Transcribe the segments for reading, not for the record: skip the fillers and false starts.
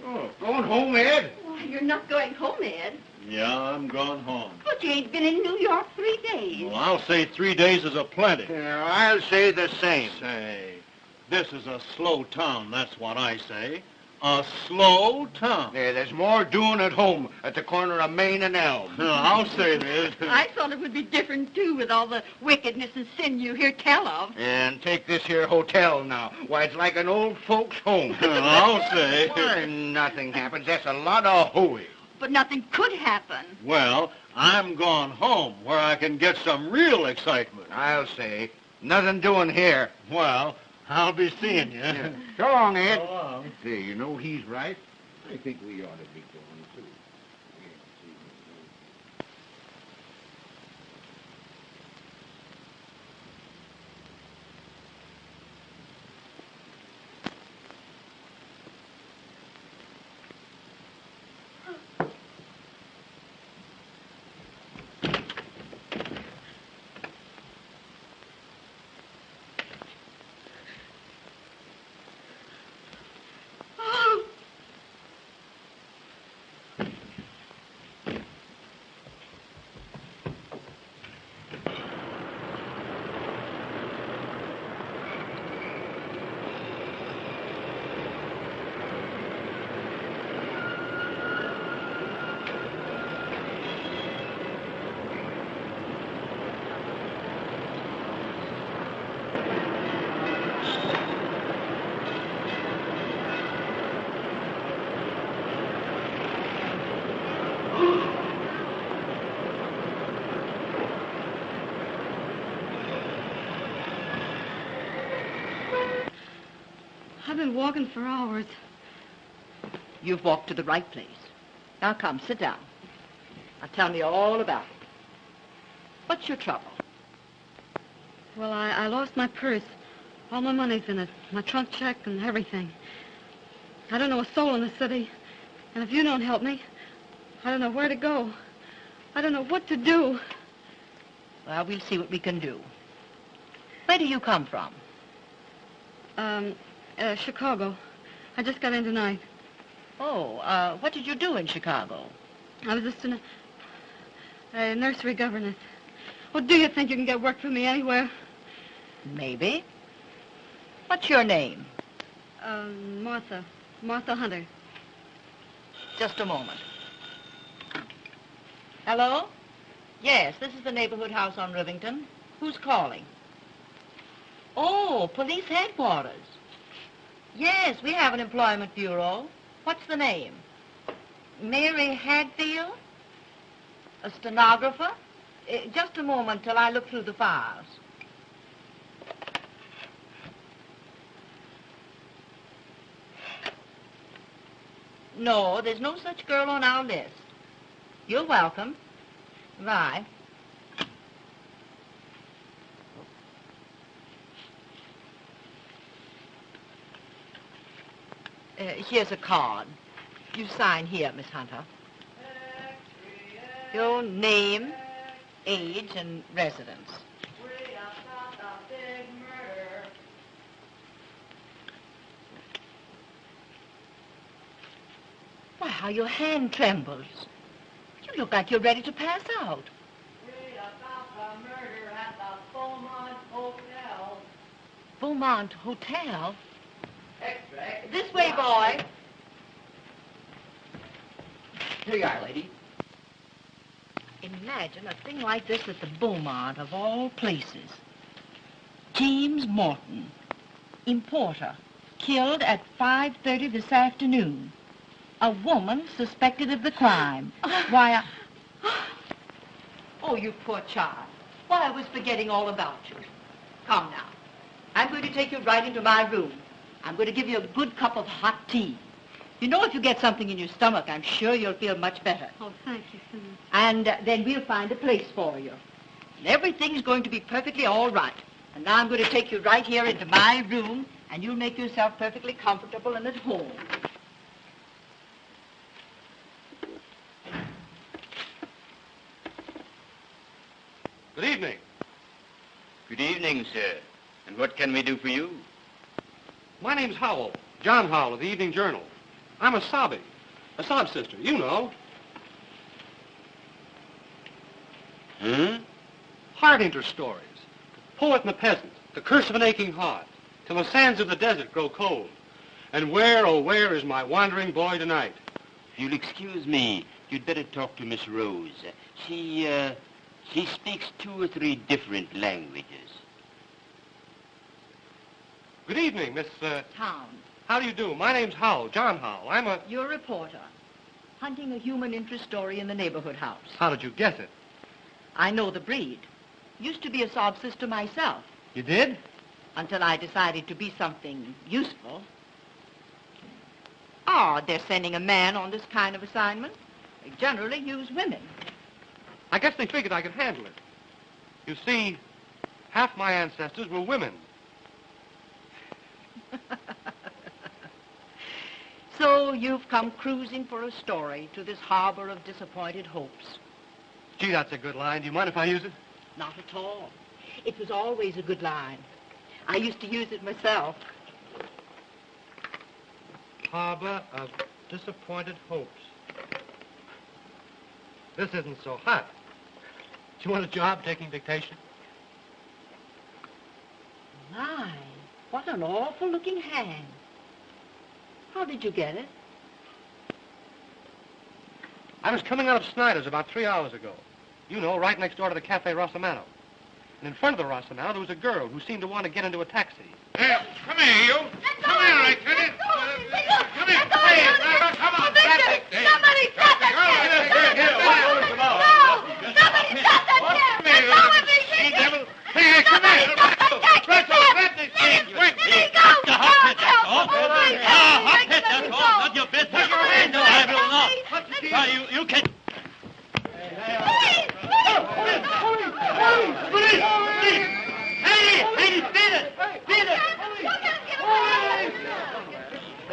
Oh, going home, Ed? Why, you're not going home, Ed. Yeah, I'm gone home. But you ain't been in New York 3 days. Well, I'll say 3 days is a plenty. Yeah, I'll say the same. Say, this is a slow town, that's what I say. A slow town. Yeah, there's more doing at home at the corner of Main and Elm. I'll say this. I thought it would be different, too, with all the wickedness and sin you hear tell of. And take this here hotel now. Why, it's like an old folks' home. I'll say. Why, nothing happens. That's a lot of hooey. But nothing could happen. Well, I'm gone home where I can get some real excitement. I'll say. Nothing doing here. Well, I'll be seeing you. Yeah. So long, Ed. So long. Say, you know, he's right. I think we ought to be going, too. I've been walking for hours. You've walked to the right place. Now come, sit down. Now tell me all about it. What's your trouble? Well, I lost my purse. All my money's in it. My trunk check and everything. I don't know a soul in the city. And if you don't help me, I don't know where to go. I don't know what to do. Well, we'll see what we can do. Where do you come from? Chicago. I just got in tonight. Oh, what did you do in Chicago? I was just a nursery governess. Well, do you think you can get work for me anywhere? Maybe. What's your name? Martha. Martha Hunter. Just a moment. Hello? Yes, this is the neighborhood house on Rivington. Who's calling? Oh, police headquarters. Yes, we have an employment bureau. What's the name? Mary Hadfield? A stenographer? Just a moment till I look through the files. No, there's no such girl on our list. You're welcome. Bye. Here's a card. You sign here, Miss Hunter. Your name, age, and residence. Why, how your hand trembles. You look like you're ready to pass out. Murder at the Beaumont Hotel. Beaumont Hotel? This way, boy. Here you are, lady. Imagine a thing like this at the Beaumont, of all places. James Morton, importer, killed at 5:30 this afternoon. A woman suspected of the crime. Why, Oh, you poor child. Why, I was forgetting all about you. Come now. I'm going to take you right into my room. I'm going to give you a good cup of hot tea. You know, if you get something in your stomach, I'm sure you'll feel much better. Oh, thank you so much. And then we'll find a place for you. And everything's going to be perfectly all right. And now I'm going to take you right here into my room, and you'll make yourself perfectly comfortable and at home. Good evening. Good evening, sir. And what can we do for you? My name's Howell. John Howell of the Evening Journal. I'm a sob sister, you know. Heart interest stories. The poet and the peasant, the curse of an aching heart, till the sands of the desert grow cold. And where, oh where is my wandering boy tonight? If you'll excuse me, you'd better talk to Miss Rose. She speaks 2 or 3 different languages. Good evening, Miss, Town. How do you do? My name's Howell, John Howell. I'm a... You're a reporter. Hunting a human interest story in the neighborhood house. How did you guess it? I know the breed. Used to be a sob sister myself. You did? Until I decided to be something useful. Oh, they're sending a man on this kind of assignment. They generally use women. I guess they figured I could handle it. You see, half my ancestors were women. So you've come cruising for a story to this harbor of disappointed hopes. Gee, that's a good line. Do you mind if I use it? Not at all. It was always a good line. I used to use it myself. Harbor of disappointed hopes. This isn't so hot. Do you want a job taking dictation? My, what an awful-looking hand. How did you get it? I was coming out of Snyder's about 3 hours ago. You know, right next door to the Cafe Rossamato. And in front of the Rossamato, there was a girl who seemed to want to get into a taxi. Hey, come here, you. Come here, I tell you. Come here. Hey, come on, grab it. Somebody stop that kid! Somebody stop that kid! Let go of me! Hey, come here. Grab this kid! Let me go! Not your business. Put your hands up. I will not. You can...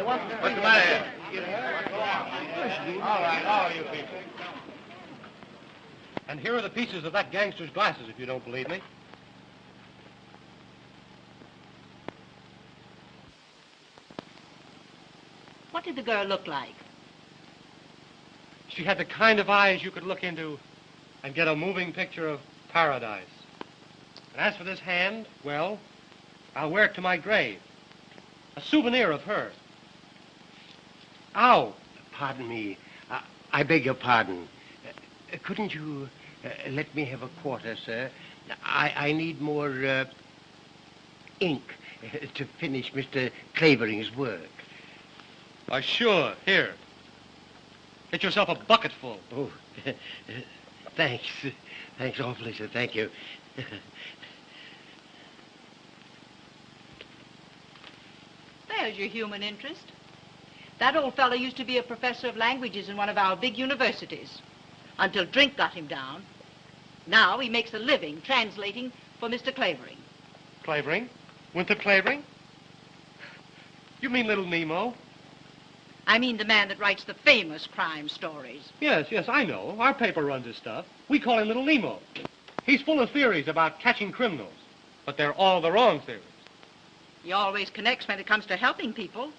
What's the matter here? All right, all you people. And here are the pieces of that gangster's glasses, if you don't believe me. What did the girl look like? She had the kind of eyes you could look into and get a moving picture of paradise. And as for this hand, well, I'll wear it to my grave. A souvenir of her. Ow! Pardon me. I beg your pardon. Couldn't you let me have a quarter, sir? I need more ink to finish Mr. Clavering's work. Sure. Here. Get yourself a bucketful. Oh, thanks. Thanks awfully, sir. Thank you. There's your human interest. That old fellow used to be a professor of languages in one of our big universities, until drink got him down. Now he makes a living translating for Mr. Clavering. Clavering? Winthrop Clavering? You mean Little Nemo? I mean the man that writes the famous crime stories. Yes, I know. Our paper runs his stuff. We call him Little Nemo. He's full of theories about catching criminals, but they're all the wrong theories. He always connects when it comes to helping people.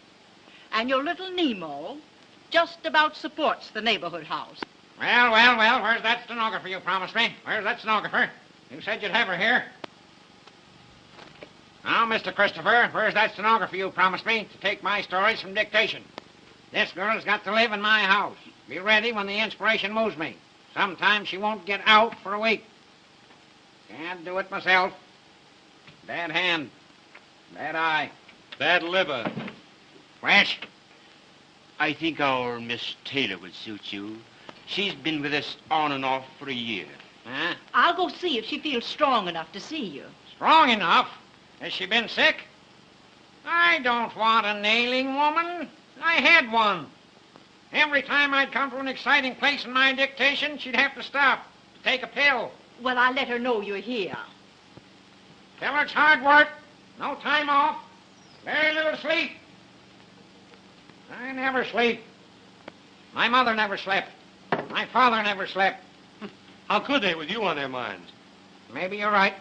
And your little Nemo just about supports the neighborhood house. Well, where's that stenographer you promised me? Where's that stenographer? You said you'd have her here. Now, Mr. Christopher, where's that stenographer you promised me to take my stories from dictation? This girl's got to live in my house. Be ready when the inspiration moves me. Sometimes she won't get out for a week. Can't do it myself. Bad hand. Bad eye. Bad liver. Fresh. I think our Miss Taylor would suit you. She's been with us on and off for a year. Huh? I'll go see if she feels strong enough to see you. Strong enough? Has she been sick? I don't want a nailing woman. I had one. Every time I'd come to an exciting place in my dictation, she'd have to stop to take a pill. Well, I'll let her know you're here. Tell her it's hard work. No time off. Very little sleep. I never sleep. My mother never slept. My father never slept. How could they with you on their minds? Maybe you're right.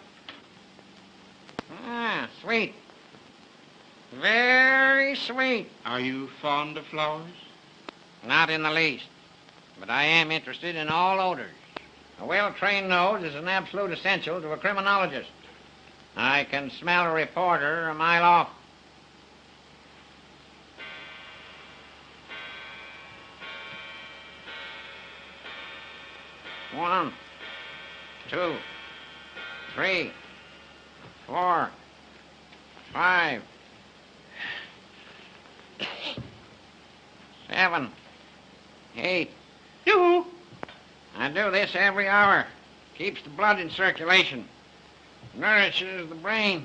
Ah, sweet. Very sweet. Are you fond of flowers? Not in the least. But I am interested in all odors. A well-trained nose is an absolute essential to a criminologist. I can smell a reporter a mile off. One, 2, 3, 4, 5, 7, 8. Hugh! I do this every hour. Keeps the blood in circulation. Nourishes the brain.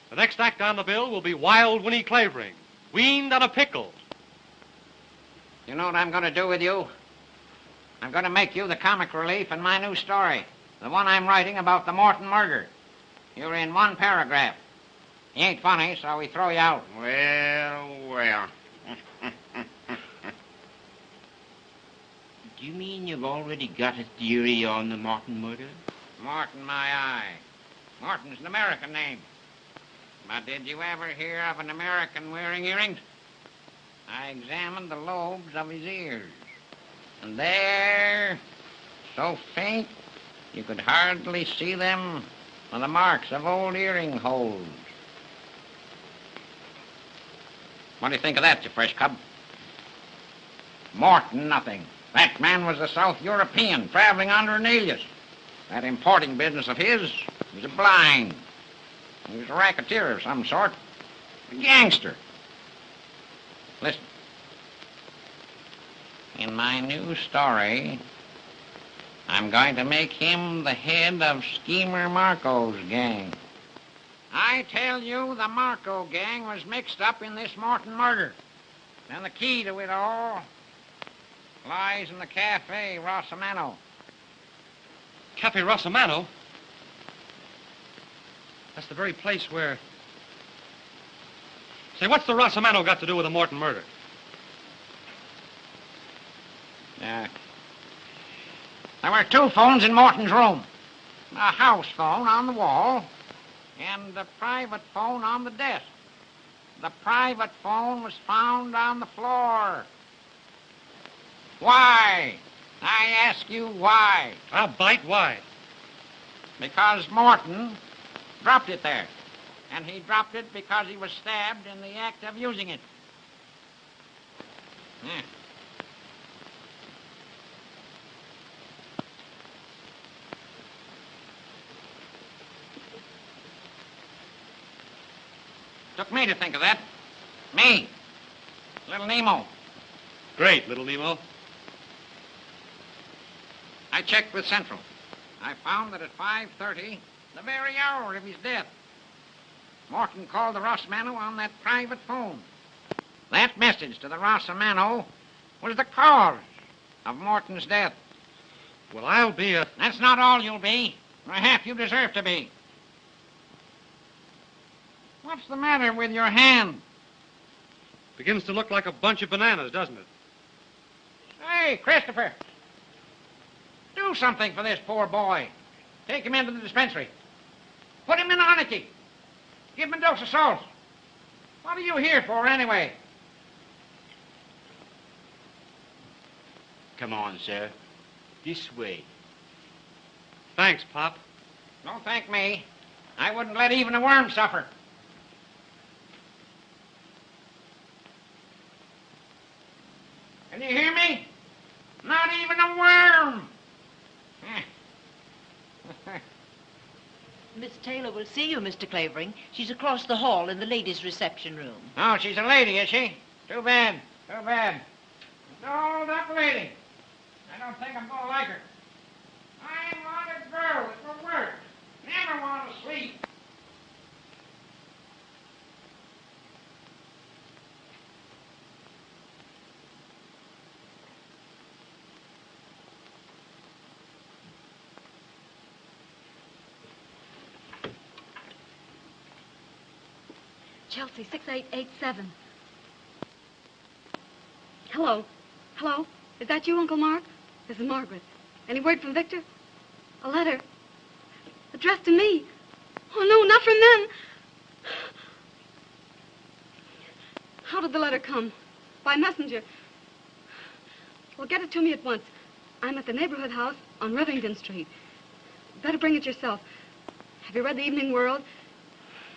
The next act on the bill will be Wild Winnie Clavering, weaned on a pickle. You know what I'm going to do with you? I'm going to make you the comic relief in my new story. The one I'm writing about the Morton murder. You're in one paragraph. You ain't funny, so we throw you out. Well. Do you mean you've already got a theory on the Morton murder? Morton, my eye. Morton's an American name. But did you ever hear of an American wearing earrings? I examined the lobes of his ears. And there, so faint, you could hardly see them, were the marks of old earring holes. What do you think of that, you fresh cub? Morton, nothing. That man was a South European traveling under an alias. That importing business of his was a blind. He was a racketeer of some sort. A gangster. Listen. In my new story, I'm going to make him the head of Schemer Marko's gang. I tell you, the Marko gang was mixed up in this Morton murder. And the key to it all lies in the Cafe Rossamano. Cafe Rossamano? That's the very place where... Say, what's the Rossamano got to do with the Morton murder? There were 2 phones in Morton's room. A house phone on the wall and a private phone on the desk. The private phone was found on the floor. Why? I ask you why. I'll bite. Why? Because Morton dropped it there. And he dropped it because he was stabbed in the act of using it. Yeah. Took me to think of that. Me. Little Nemo. Great, little Nemo. I checked with Central. I found that at 5:30, the very hour of his death, Morton called the Rossamano on that private phone. That message to the Rossamano was the cause of Morton's death. Well, I'll be a... That's not all you'll be, or half you deserve to be. What's the matter with your hand? Begins to look like a bunch of bananas, doesn't it? Hey, Christopher. Do something for this poor boy. Take him into the dispensary. Put him in Arnicky. Give him a dose of salt. What are you here for, anyway? Come on, sir. This way. Thanks, Pop. Don't thank me. I wouldn't let even a worm suffer. Can you hear me? Not even a worm. Miss Taylor will see you, Mr. Clavering. She's across the hall in the ladies' reception room. Oh, she's a lady, is she? Too bad. Too bad. Dolled up lady. I don't think I'm going to like her. I want a girl that will work. Never want to sleep. Chelsea, 6887. Hello. Hello? Is that you, Uncle Mark? This is Margaret. Any word from Victor? A letter. Addressed to me. Oh, no, not from them. How did the letter come? By messenger. Well, get it to me at once. I'm at the neighborhood house on Rivington Street. Better bring it yourself. Have you read the Evening World?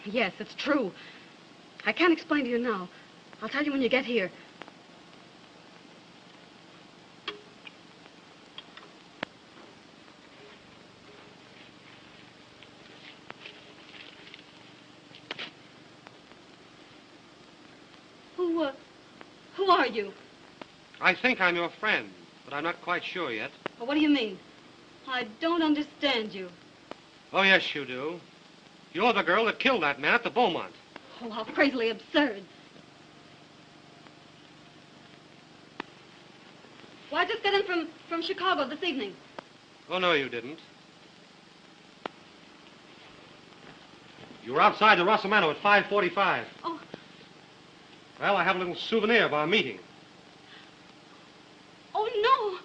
Yes, it's true. I can't explain to you now. I'll tell you when you get here. Who are you? I think I'm your friend, but I'm not quite sure yet. Well, what do you mean? I don't understand you. Oh, yes, you do. You're the girl that killed that man at the Beaumont. Oh, how crazily absurd. Well, I just got in from Chicago this evening. Oh, no, you didn't. You were outside the Rossamano at 5:45. Oh. Well, I have a little souvenir of our meeting. Oh, no.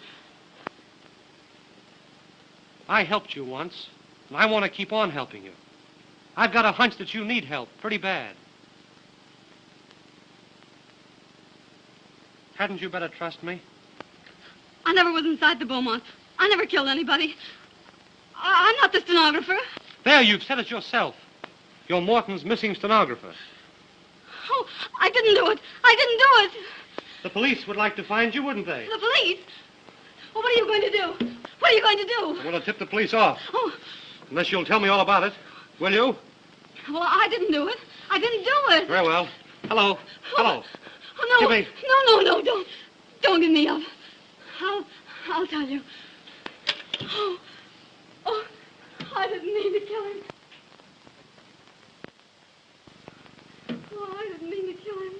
I helped you once, and I want to keep on helping you. I've got a hunch that you need help pretty bad. Hadn't you better trust me? I never was inside the Beaumont. I never killed anybody. I'm not the stenographer. There, you've said it yourself. You're Morton's missing stenographer. Oh, I didn't do it. I didn't do it. The police would like to find you, wouldn't they? The police? Well, what are you going to do? What are you going to do? I'm going to tip the police off. Oh. Unless you'll tell me all about it. Will you? Well, I didn't do it. I didn't do it. Very well. Hello. Hello. Oh, no. Give me... No, don't give me up. I'll tell you. Oh, I didn't mean to kill him. Oh, I didn't mean to kill him.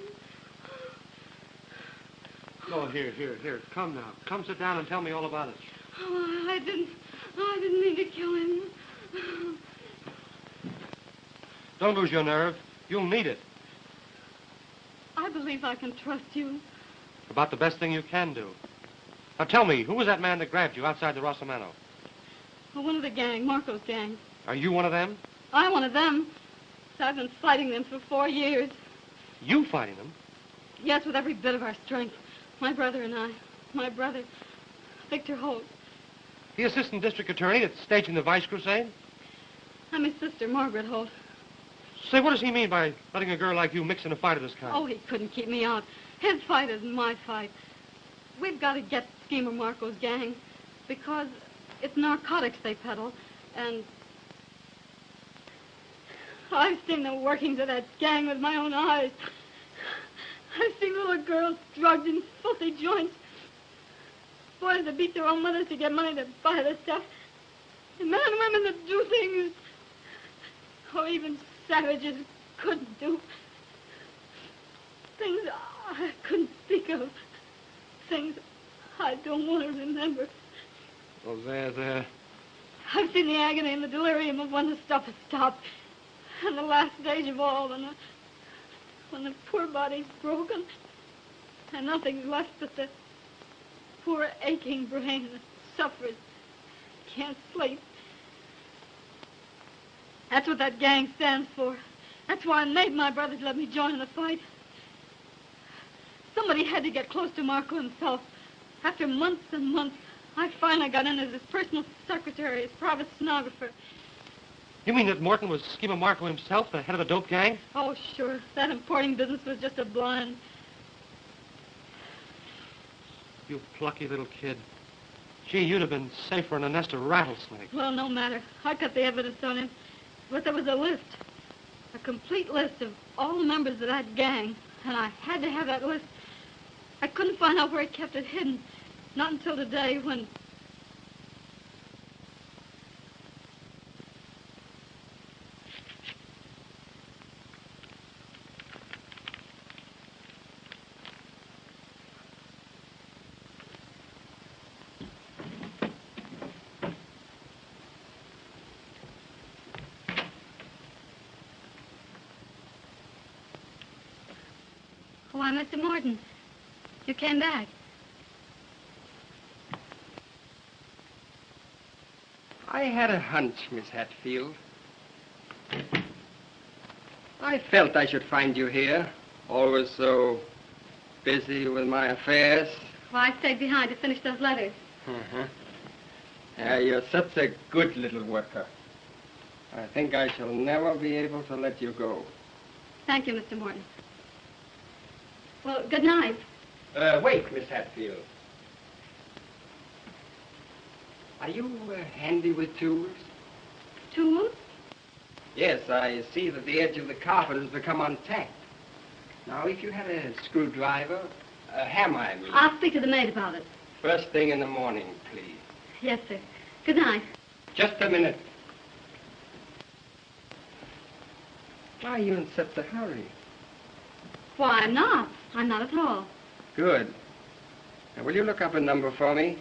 Oh, here. Come now. Come sit down and tell me all about it. Oh, I didn't mean to kill him. Don't lose your nerve. You'll need it. I believe I can trust you. About the best thing you can do. Now tell me, who was that man that grabbed you outside the Rossamano? Well, one of the gang, Marco's gang. Are you one of them? I'm one of them. So I've been fighting them for 4 years. You fighting them? Yes, with every bit of our strength. My brother and I. My brother, Victor Holt. The assistant district attorney that's staging the Vice Crusade? I'm his sister, Margaret Holt. Say, what does he mean by letting a girl like you mix in a fight of this kind? Oh, he couldn't keep me out. His fight isn't my fight. We've got to get Schemer Marko's gang because it's narcotics they peddle, and I've seen the workings of that gang with my own eyes. I've seen little girls drugged in filthy joints, boys that beat their own mothers to get money to buy the stuff, and men and women that do things, even savages couldn't do. Things I couldn't speak of. Things I don't want to remember. Oh, there. I've seen the agony and the delirium of when the stuff has stopped. And the last stage of all, when the poor body's broken, and nothing's left but the poor aching brain that suffers, can't sleep. That's what that gang stands for. That's why I made my brothers let me join in the fight. Somebody had to get close to Marko himself. After months and months, I finally got in as his personal secretary, his private stenographer. You mean that Morton was Schemer Marko himself, the head of the dope gang? Oh, sure. That importing business was just a blind. You plucky little kid. Gee, you'd have been safer in a nest of rattlesnakes. Well, no matter. I got the evidence on him. But there was a list. A complete list of all the members of that gang. And I had to have that list. I couldn't find out where he kept it hidden. Not until today when... Why, Mr. Morton, you came back. I had a hunch, Miss Hatfield. I felt I should find you here, always so busy with my affairs. Well, I stayed behind to finish those letters. You're such a good little worker. I think I shall never be able to let you go. Thank you, Mr. Morton. Well, good night. Wait, Miss Hatfield. Are you handy with tools? Tools? Yes, I see that the edge of the carpet has become untacked. Now, if you had a screwdriver, a hammer, I mean. I'll speak to the maid about it. First thing in the morning, please. Yes, sir. Good night. Just a minute. Why are you in such a hurry? Why, I'm not. I'm not at all. Good. Now, will you look up a number for me?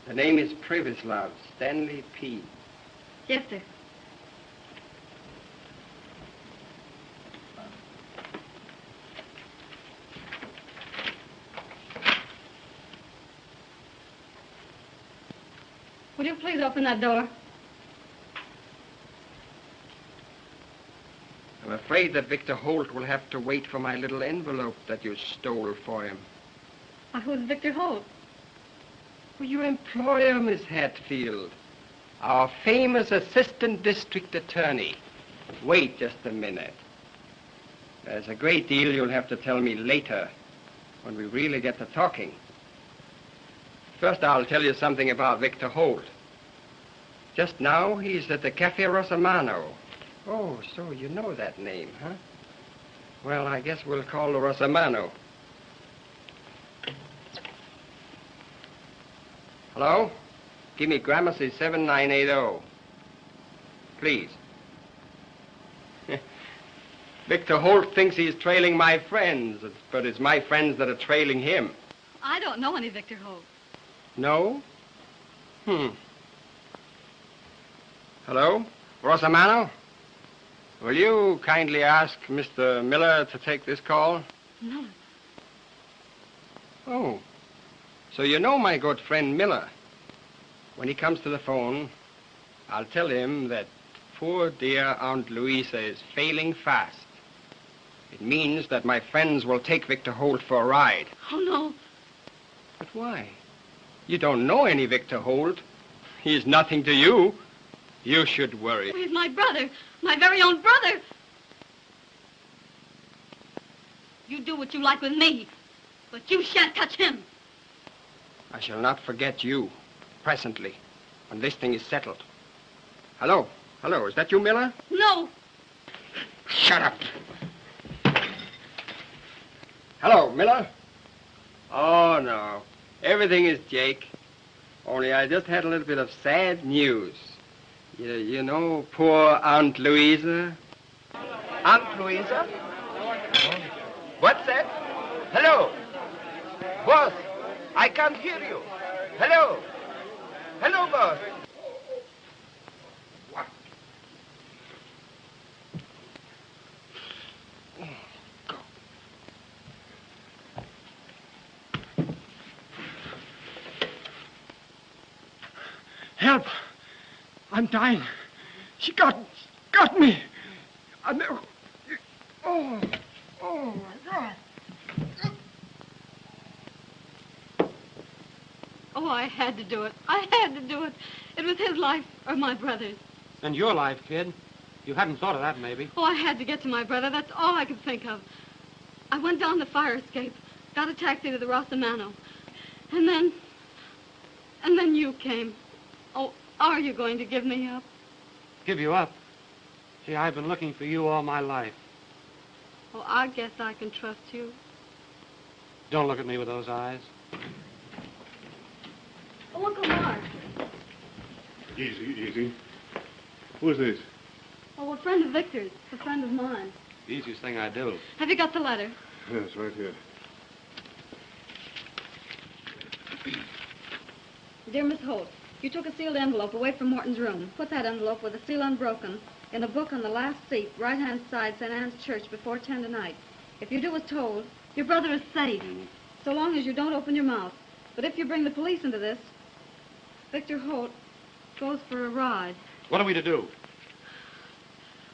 The name is Privislav, Stanley P. Yes, sir. Would you please open that door? I'm afraid that Victor Holt will have to wait for my little envelope that you stole for him. Why, who's Victor Holt? Well, your employer, Miss Hatfield. Our famous assistant district attorney. Wait just a minute. There's a great deal you'll have to tell me later, when we really get to talking. First, I'll tell you something about Victor Holt. Just now, he's at the Cafe Rosamano. Oh, so you know that name, huh? Well, I guess we'll call the Rosamano. Hello? Give me Gramercy 7980. Please. Victor Holt thinks he's trailing my friends, but it's my friends that are trailing him. I don't know any Victor Holt. No? Hello? Rosamano? Will you kindly ask Mr. Miller to take this call? No. Oh. So you know my good friend Miller. When he comes to the phone, I'll tell him that poor dear Aunt Louisa is failing fast. It means that my friends will take Victor Holt for a ride. Oh, no. But why? You don't know any Victor Holt. He's nothing to you. You should worry. He's my brother. My very own brother. You do what you like with me, but you shan't touch him. I shall not forget you, presently, when this thing is settled. Hello? Hello, is that you, Miller? No. Shut up. Hello, Miller? Oh, no. Everything is Jake. Only I just had a little bit of sad news. You know poor Aunt Louisa? Aunt Louisa? What's that? Hello? Boss, I can't hear you. Hello? Hello, boss. What? Go. Help! I'm dying. She got me. Oh, my God. Oh, I had to do it. I had to do it. It was his life or my brother's. And your life, kid. You hadn't thought of that, maybe. Oh, I had to get to my brother. That's all I could think of. I went down the fire escape, got a taxi to the Rosamano. And then you came. Oh, are you going to give me up? Give you up? Gee, I've been looking for you all my life. Oh, I guess I can trust you. Don't look at me with those eyes. Oh, Uncle Mark. Easy. Who is this? Oh, a friend of Victor's. A friend of mine. The easiest thing I do. Have you got the letter? Yes, right here. Dear Miss Holt, you took a sealed envelope away from Morton's room. Put that envelope with the seal unbroken in a book on the last seat, right-hand side, St. Anne's Church, before 10 tonight. If you do as told, your brother is safe, so long as you don't open your mouth. But if you bring the police into this, Victor Holt goes for a ride. What are we to do?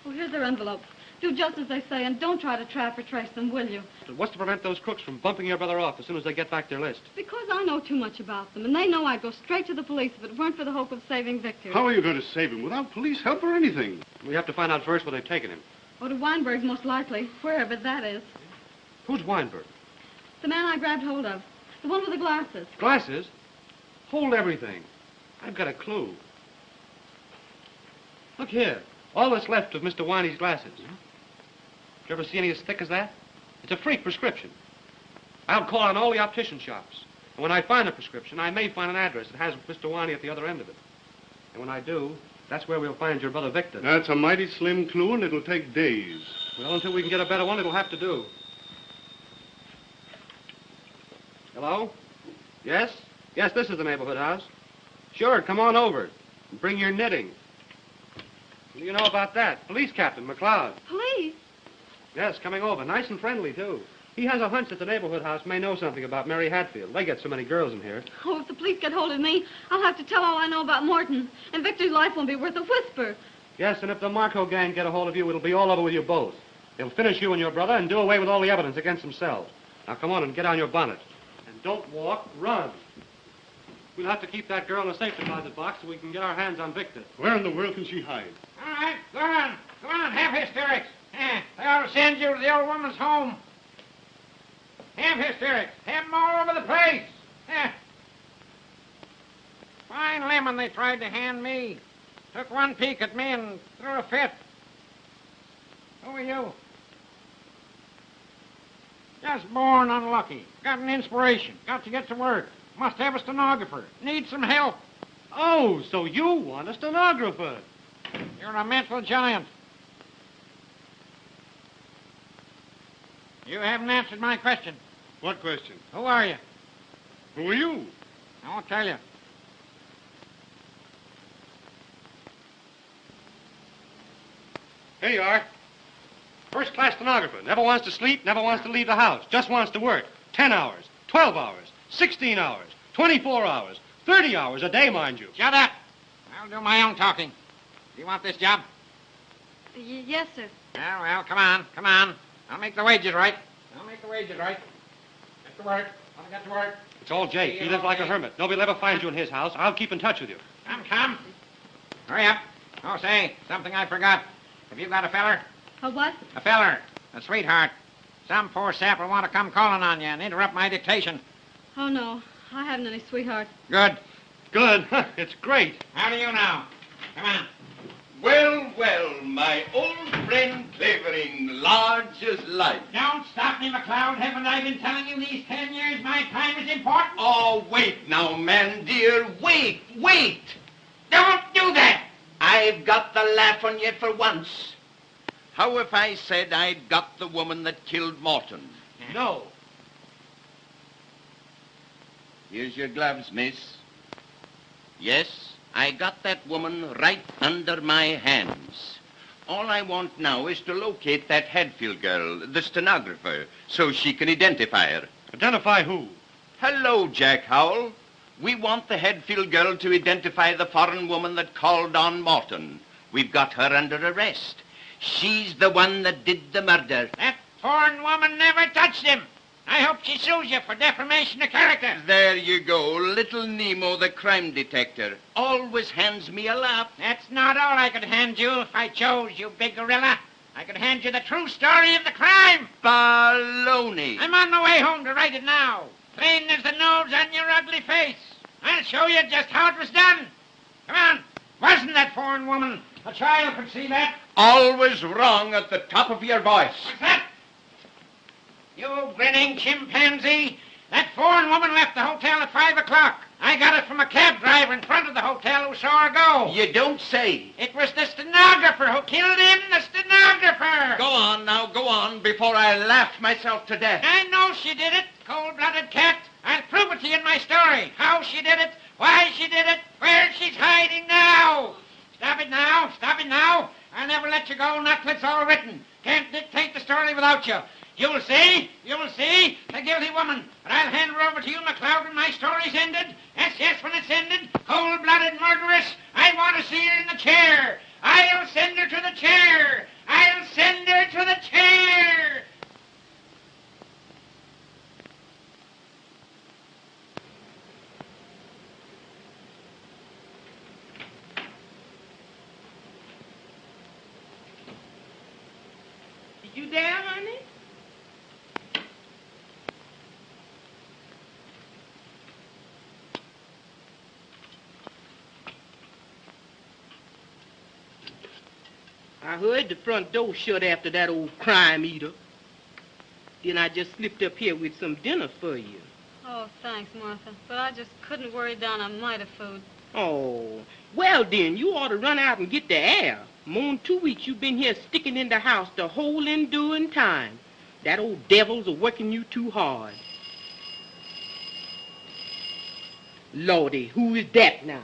Oh, here's their envelope. Do just as they say and don't try to trap or trace them, will you? What's to prevent those crooks from bumping your brother off as soon as they get back their list? Because I know too much about them, and they know I'd go straight to the police if it weren't for the hope of saving Victor. How are you going to save him without police help or anything? We have to find out first where they've taken him. Or to Weinberg's, most likely, wherever that is. Who's Weinberg? The man I grabbed hold of. The one with the glasses. Glasses? Hold everything. I've got a clue. Look here. All that's left of Mr. Winey's glasses. Did you ever see any as thick as that? It's a freak prescription. I'll call on all the optician shops. And when I find a prescription, I may find an address that has Mr. Winey at the other end of it. And when I do, that's where we'll find your brother Victor. That's a mighty slim clue, and it'll take days. Well, until we can get a better one, it'll have to do. Hello? Yes? Yes, this is the neighborhood house. Sure, come on over. And bring your knitting. What do you know about that? Police Captain McLeod. Police? Yes, coming over. Nice and friendly, too. He has a hunch that the neighborhood house may know something about Mary Hatfield. They get so many girls in here. Oh, if the police get hold of me, I'll have to tell all I know about Morton. And Victor's life won't be worth a whisper. Yes, and if the Marko gang get a hold of you, it'll be all over with you both. They'll finish you and your brother and do away with all the evidence against themselves. Now, come on and get on your bonnet. And don't walk, run. We'll have to keep that girl in a safe deposit box so we can get our hands on Victor. Where in the world can she hide? All right, go on. Go on, have hysterics. They ought to send you to the old woman's home. Have hysterics. Have them all over the place. Fine lemon they tried to hand me. Took one peek at me and threw a fit. Who are you? Just born unlucky. Got an inspiration. Got to get to work. Must have a stenographer. Need some help. Oh, so you want a stenographer. You're a mental giant. You haven't answered my question. What question? Who are you? Who are you? I won't tell you. Here you are. First-class stenographer. Never wants to sleep, never wants to leave the house. Just wants to work. 10 hours, 12 hours, 16 hours, 24 hours, 30 hours a day, mind you. Shut up. I'll do my own talking. Do you want this job? Yes, sir. Well, come on, come on. I'll make the wages right. Get to work. I'll get to work. It's all Jake. He lives like a hermit. Nobody will ever find you in his house. I'll keep in touch with you. Come. Hurry up. Oh, say, something I forgot. Have you got a feller? A what? A feller. A sweetheart. Some poor sap will want to come calling on you and interrupt my dictation. Oh, no. I haven't any sweetheart. Good. Good. It's great. How do you know? Come on. Well, my old friend Clavering, large as life. Don't stop me, McLeod. Haven't I been telling you these 10 years my time is important? Oh, wait now, man, dear. Wait. Don't do that. I've got the laugh on you for once. How if I said I'd got the woman that killed Morton? No. Here's your gloves, miss. Yes, I got that woman right under my hands. All I want now is to locate that Hatfield girl, the stenographer, so she can identify her. Identify who? Hello, Jack Howell. We want the Hatfield girl to identify the foreign woman that called on Morton. We've got her under arrest. She's the one that did the murder. That foreign woman never touched him. I hope she sues you for defamation of character. There you go. Little Nemo, the crime detector, always hands me a laugh. That's not all I could hand you if I chose, you big gorilla. I could hand you the true story of the crime. Baloney. I'm on my way home to write it now. Plain as the nose on your ugly face. I'll show you just how it was done. Come on. Wasn't that foreign woman? A child could see that. Always wrong at the top of your voice. What's that? You grinning chimpanzee. That foreign woman left the hotel at 5 o'clock. I got it from a cab driver in front of the hotel who saw her go. You don't say. It was the stenographer who killed him, the stenographer. Go on, before I laugh myself to death. I know she did it, cold-blooded cat. I'll prove it to you in my story. How she did it, why she did it, where she's hiding now. Stop it now. I'll never let you go, not till it's all written. Can't dictate the story without you. You'll see, the guilty woman. But I'll hand her over to you, McLeod, when my story's ended. Yes, when it's ended. Cold-blooded murderess. I want to see her in the chair. I'll send her to the chair. I'll send her to the chair. You there, honey? I heard the front door shut after that old crime eater. Then I just slipped up here with some dinner for you. Oh, thanks, Martha. But I just couldn't worry down a mite of food. Oh, well then, you ought to run out and get the air. More than 2 weeks you've been here sticking in the house the whole enduring time. That old devil's a working you too hard. Lordy, who is that now?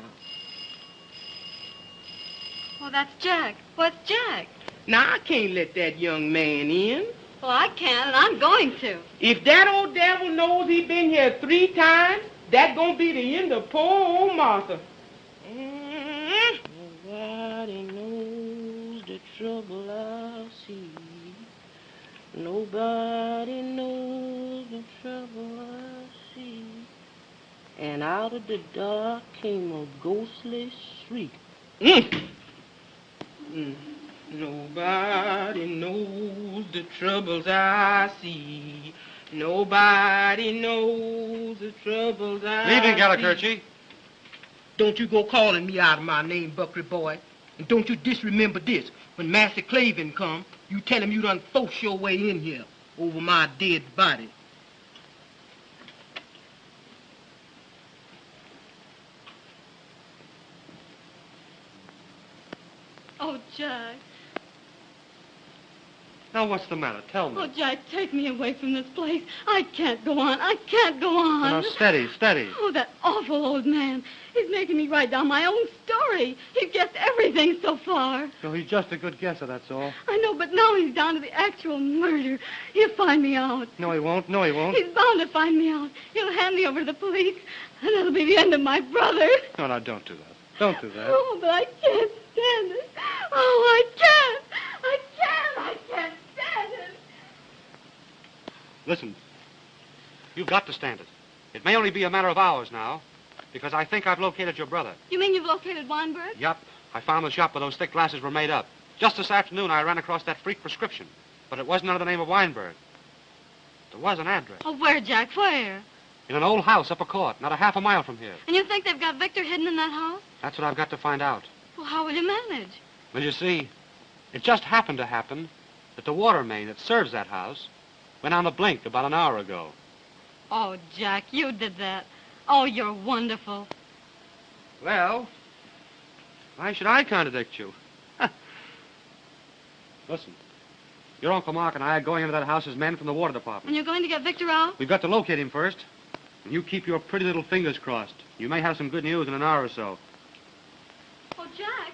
Oh, that's Jack. What's Jack? Now, I can't let that young man in. Well, I can, and I'm going to. If that old devil knows he's been here 3 times, that's gonna be the end of poor old Martha. Nobody knows the trouble I see. Nobody knows the trouble I see. And out of the dark came a ghostly shriek. Nobody knows the troubles I see. Nobody knows the troubles I see. Leaving, Gallicurchi. Don't you go calling me out of my name, Buckley boy. And don't you disremember this. When Master Clavering come, you tell him you done forced your way in here over my dead body. Oh, Jack. Now, what's the matter? Tell me. Oh, Jack, take me away from this place. I can't go on. I can't go on. Now, steady, steady. Oh, that awful old man. He's making me write down my own story. He's guessed everything so far. No, he's just a good guesser, that's all. I know, but now he's down to the actual murder. He'll find me out. No, he won't. No, he won't. He's bound to find me out. He'll hand me over to the police, and that'll be the end of my brother. No, no, don't do that. Don't do that. Oh, but I can't stand it. Oh, I can't. I can't stand it. Listen, you've got to stand it. It may only be a matter of hours now, because I think I've located your brother. You mean you've located Weinberg? Yup. I found the shop where those thick glasses were made up. Just this afternoon, I ran across that freak prescription, but it wasn't under the name of Weinberg. There was an address. Oh, where, Jack? Where? In an old house up a court, not a half a mile from here. And you think they've got Victor hidden in that house? That's what I've got to find out. Well, how will you manage? Well, you see, it just happened to happen that the water main that serves that house went on the blink about an hour ago. Oh, Jack, you did that. Oh, you're wonderful. Well, why should I contradict you? Listen, your Uncle Mark and I are going into that house as men from the water department. And you're going to get Victor out? We've got to locate him first. And you keep your pretty little fingers crossed. You may have some good news in an hour or so. Oh, Jack,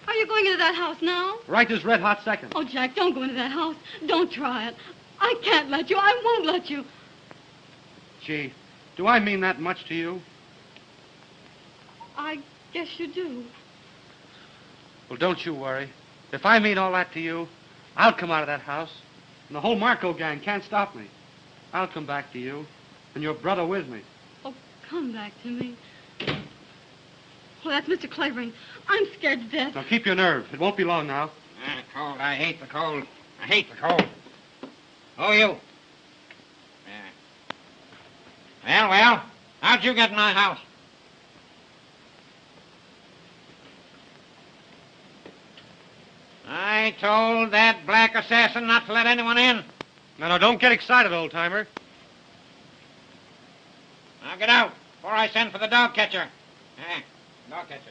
are you going into that house now? Right this red-hot second. Oh, Jack, don't go into that house. Don't try it. I can't let you. I won't let you. Gee, do I mean that much to you? I guess you do. Well, don't you worry. If I mean all that to you, I'll come out of that house. And the whole Marko gang can't stop me. I'll come back to you. And your brother with me. Oh, come back to me. Oh, that's Mr. Clavering. I'm scared to death. Now, keep your nerve. It won't be long now. Cold. I hate the cold. I hate the cold. Oh, you. Yeah. Well, how'd you get in my house? I told that black assassin not to let anyone in. No, don't get excited, old-timer. Now get out before I send for the dog catcher. Dog catcher.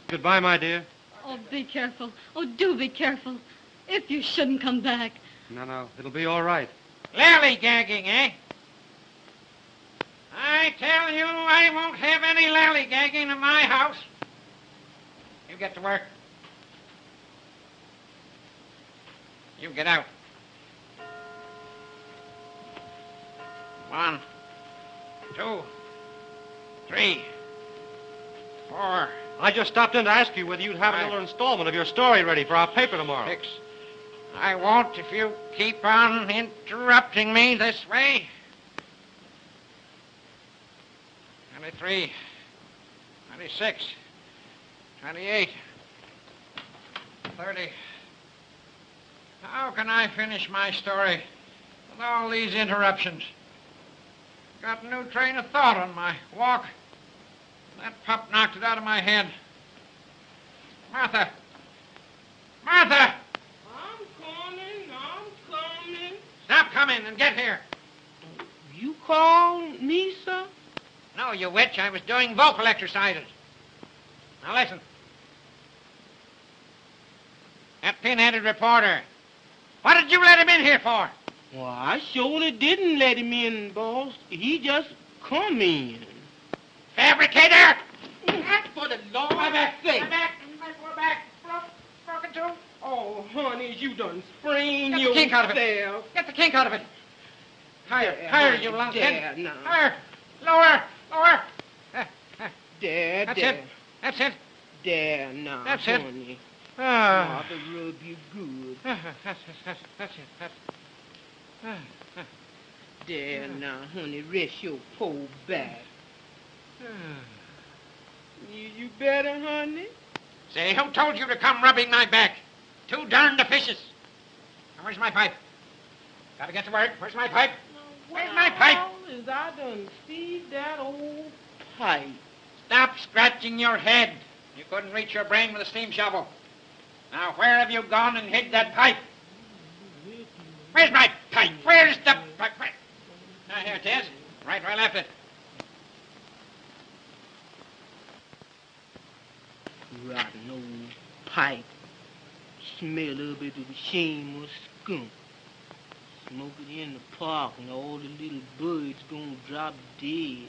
Goodbye, my dear. Oh, be careful. Oh, do be careful. If you shouldn't come back. No, it'll be all right. Lally-gagging, eh? I tell you, I won't have any lally-gagging in my house. You get to work. You get out. 1, 2, 3, 4, I just stopped in to ask you whether you'd have another installment of your story ready for our paper tomorrow. Fix. I won't if you keep on interrupting me this way. 23, 26, 28, 30. How can I finish my story with all these interruptions? Got a new train of thought on my walk. That pup knocked it out of my head. Martha! Martha! I'm coming. Stop coming and get here. You called me, sir? No, you witch. I was doing vocal exercises. Now listen. That pin-headed reporter. What did you let him in here for? Well, I surely didn't let him in, boss. He just come in. Fabricator! For the Lord's sake. Come back. We're back. Broken too. Oh, honey, you done sprained Get the kink out of it. yourself. Get the kink out of it. Higher, you lunkhead. There, now. Higher. Lower. There, That's there. it. That's it. There, now, That's it. honey. Ah. Mother rub you good. That's it. There, now, honey, rest your poor back. You better, honey? Say, who told you to come rubbing my back? Too darned officious. Now, where's my pipe? Gotta get to work. Where's my pipe? Where's my pipe? Is I done see that old pipe. Stop scratching your head. You couldn't reach your brain with a steam shovel. Now, where have you gone and hid that pipe? Where's my pipe? Where's the pipe? Now, here it is. Right where I left it. Rotten old pipe. Smell of it with a shameless skunk. Smoke it in the park and all the little birds gonna drop dead.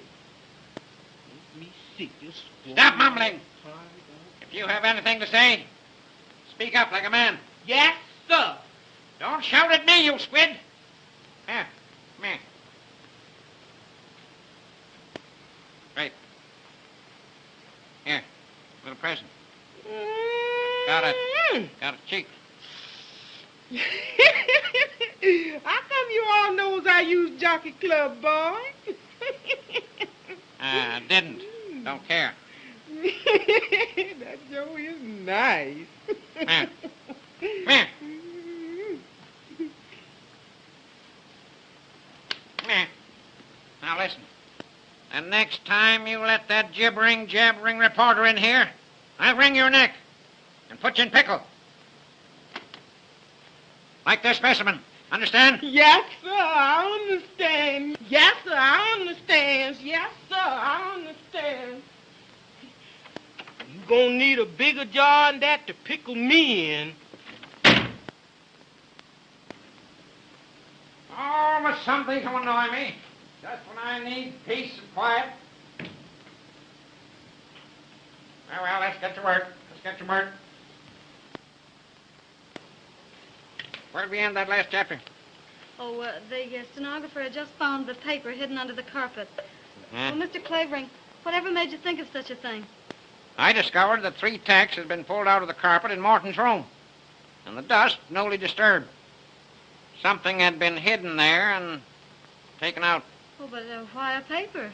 Make me sick, just Stop mumbling. If you have anything to say, speak up like a man. Yes, sir. Don't shout at me, you squid. Here, come here. Right. Here, little present. Got a cheek. How come you all knows I use Jockey Club, boy? Didn't. Don't care. That Joe is nice. Here. Come here. Come here. Now listen. The next time you let that jabbering reporter in here, I'll wring your neck and put you in pickle. Like this specimen. Understand? Yes, sir, I understand. Yes, sir, I understand. Yes, sir, I understand. You gonna need a bigger jar than that to pickle me in. Always something to annoy me. Just when I need peace and quiet. Well, let's get to work. Where'd we end that last chapter? Oh, the stenographer had just found the paper hidden under the carpet. Huh? Well, Mr. Clavering, whatever made you think of such a thing? I discovered that 3 tacks had been pulled out of the carpet in Morton's room, and the dust newly disturbed. Something had been hidden there and taken out. Oh, but why a paper?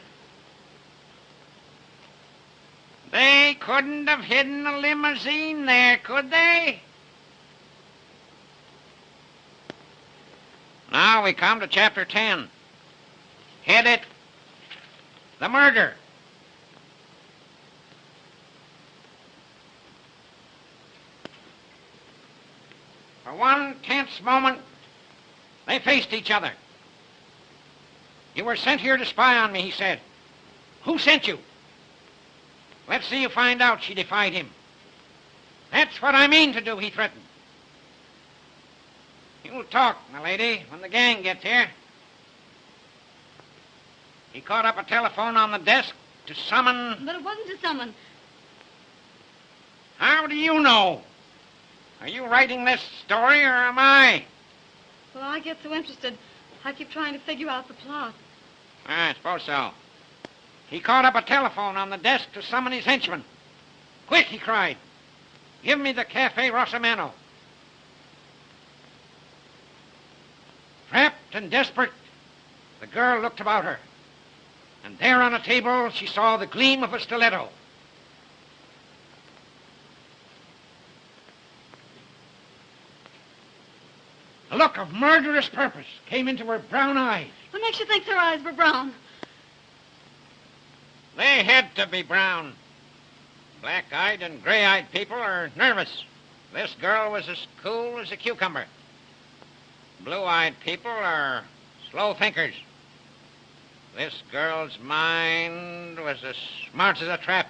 They couldn't have hidden a limousine there, could they? Now we come to chapter 10. Head it, The Murder. For one tense moment, they faced each other. You were sent here to spy on me, he said. Who sent you? Let's see you find out, she defied him. That's what I mean to do, he threatened. You'll talk, my lady, when the gang gets here. He caught up a telephone on the desk to summon... But it wasn't to summon. How do you know? Are you writing this story, or am I? Well, I get so interested, I keep trying to figure out the plot. I suppose so. He caught up a telephone on the desk to summon his henchman. Quick, he cried. Give me the Cafe Rosamano. Trapped and desperate, the girl looked about her. And there on a table, she saw the gleam of a stiletto. A look of murderous purpose came into her brown eyes. What makes you think her eyes were brown? They had to be brown. Black-eyed and gray-eyed people are nervous. This girl was as cool as a cucumber. Blue-eyed people are slow thinkers. This girl's mind was as smart as a trap.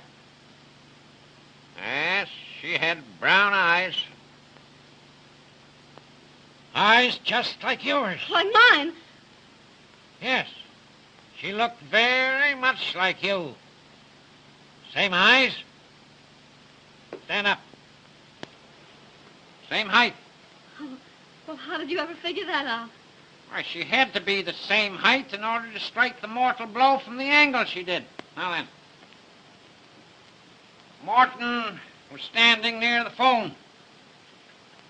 Yes, she had brown eyes. Eyes just like yours. Like mine? Yes. She looked very much like you. Same eyes. Stand up. Same height. Oh, well, how did you ever figure that out? Why, she had to be the same height in order to strike the mortal blow from the angle she did. Now then. Morton was standing near the phone.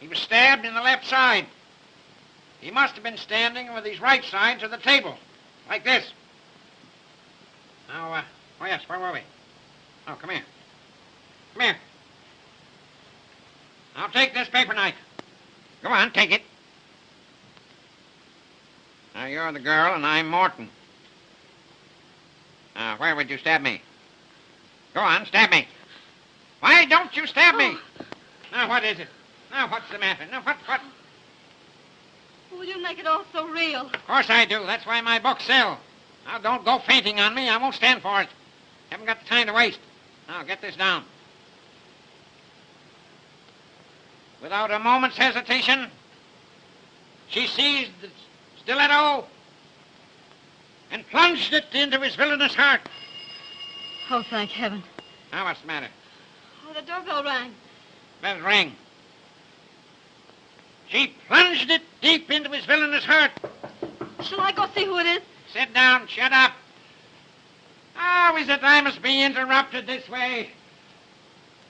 He was stabbed in the left side. He must have been standing with his right side to the table, like this. Now, oh yes, where were we? Oh, come here. Come here. Now take this paper knife. Go on, take it. Now, you're the girl, and I'm Morton. Now, where would you stab me? Go on, stab me. Why don't you stab me? Now, what is it? Now, what's the matter? Now, what? Well, you make it all so real. Of course I do. That's why my books sell. Now, don't go fainting on me. I won't stand for it. Haven't got the time to waste. Now, get this down. Without a moment's hesitation, she seized the stiletto and plunged it into his villainous heart. Oh, thank heaven. Now, what's the matter? Oh, the doorbell rang. Let it ring. She plunged it deep into his villainous heart. Shall I go see who it is? Sit down. Shut up. How is it I must be interrupted this way?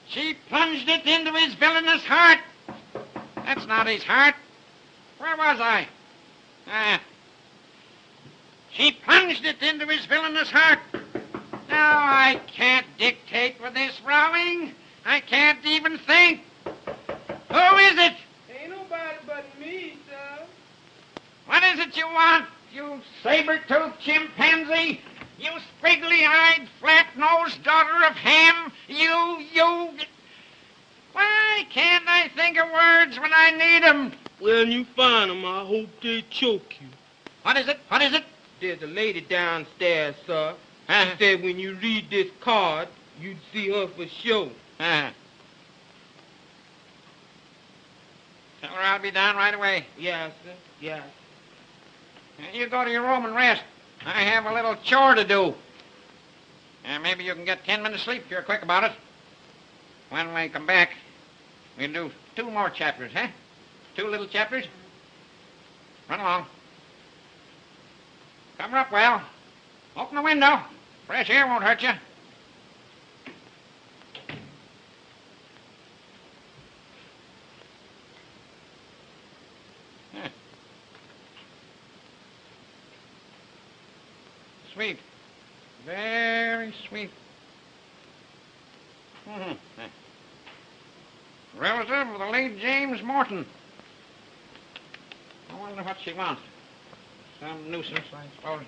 She plunged it into his villainous heart. That's not his heart. Where was I? She plunged it into his villainous heart. Now, I can't dictate with this rowing. I can't even think. Who is it? Ain't nobody but me, sir. What is it you want, you saber-toothed chimpanzee? You squiggly-eyed, flat-nosed daughter of Ham? You... Why can't I think of words when I need 'em? When you find 'em, I hope they choke you. What is it? What is it? There's a lady downstairs, sir. She said when you read this card, you'd see her for sure. Tell her I'll be down right away. Yes, sir. Yes. You go to your room and rest. I have a little chore to do. Maybe you can get 10 minutes sleep if you're quick about it. When we come back, we'll do 2 more chapters, huh? 2 little chapters. Run along. Cover up well. Open the window. Fresh air won't hurt you. Sweet. Very sweet. Relative of the late James Morton. I wonder what she wants. Some nuisance, I suppose.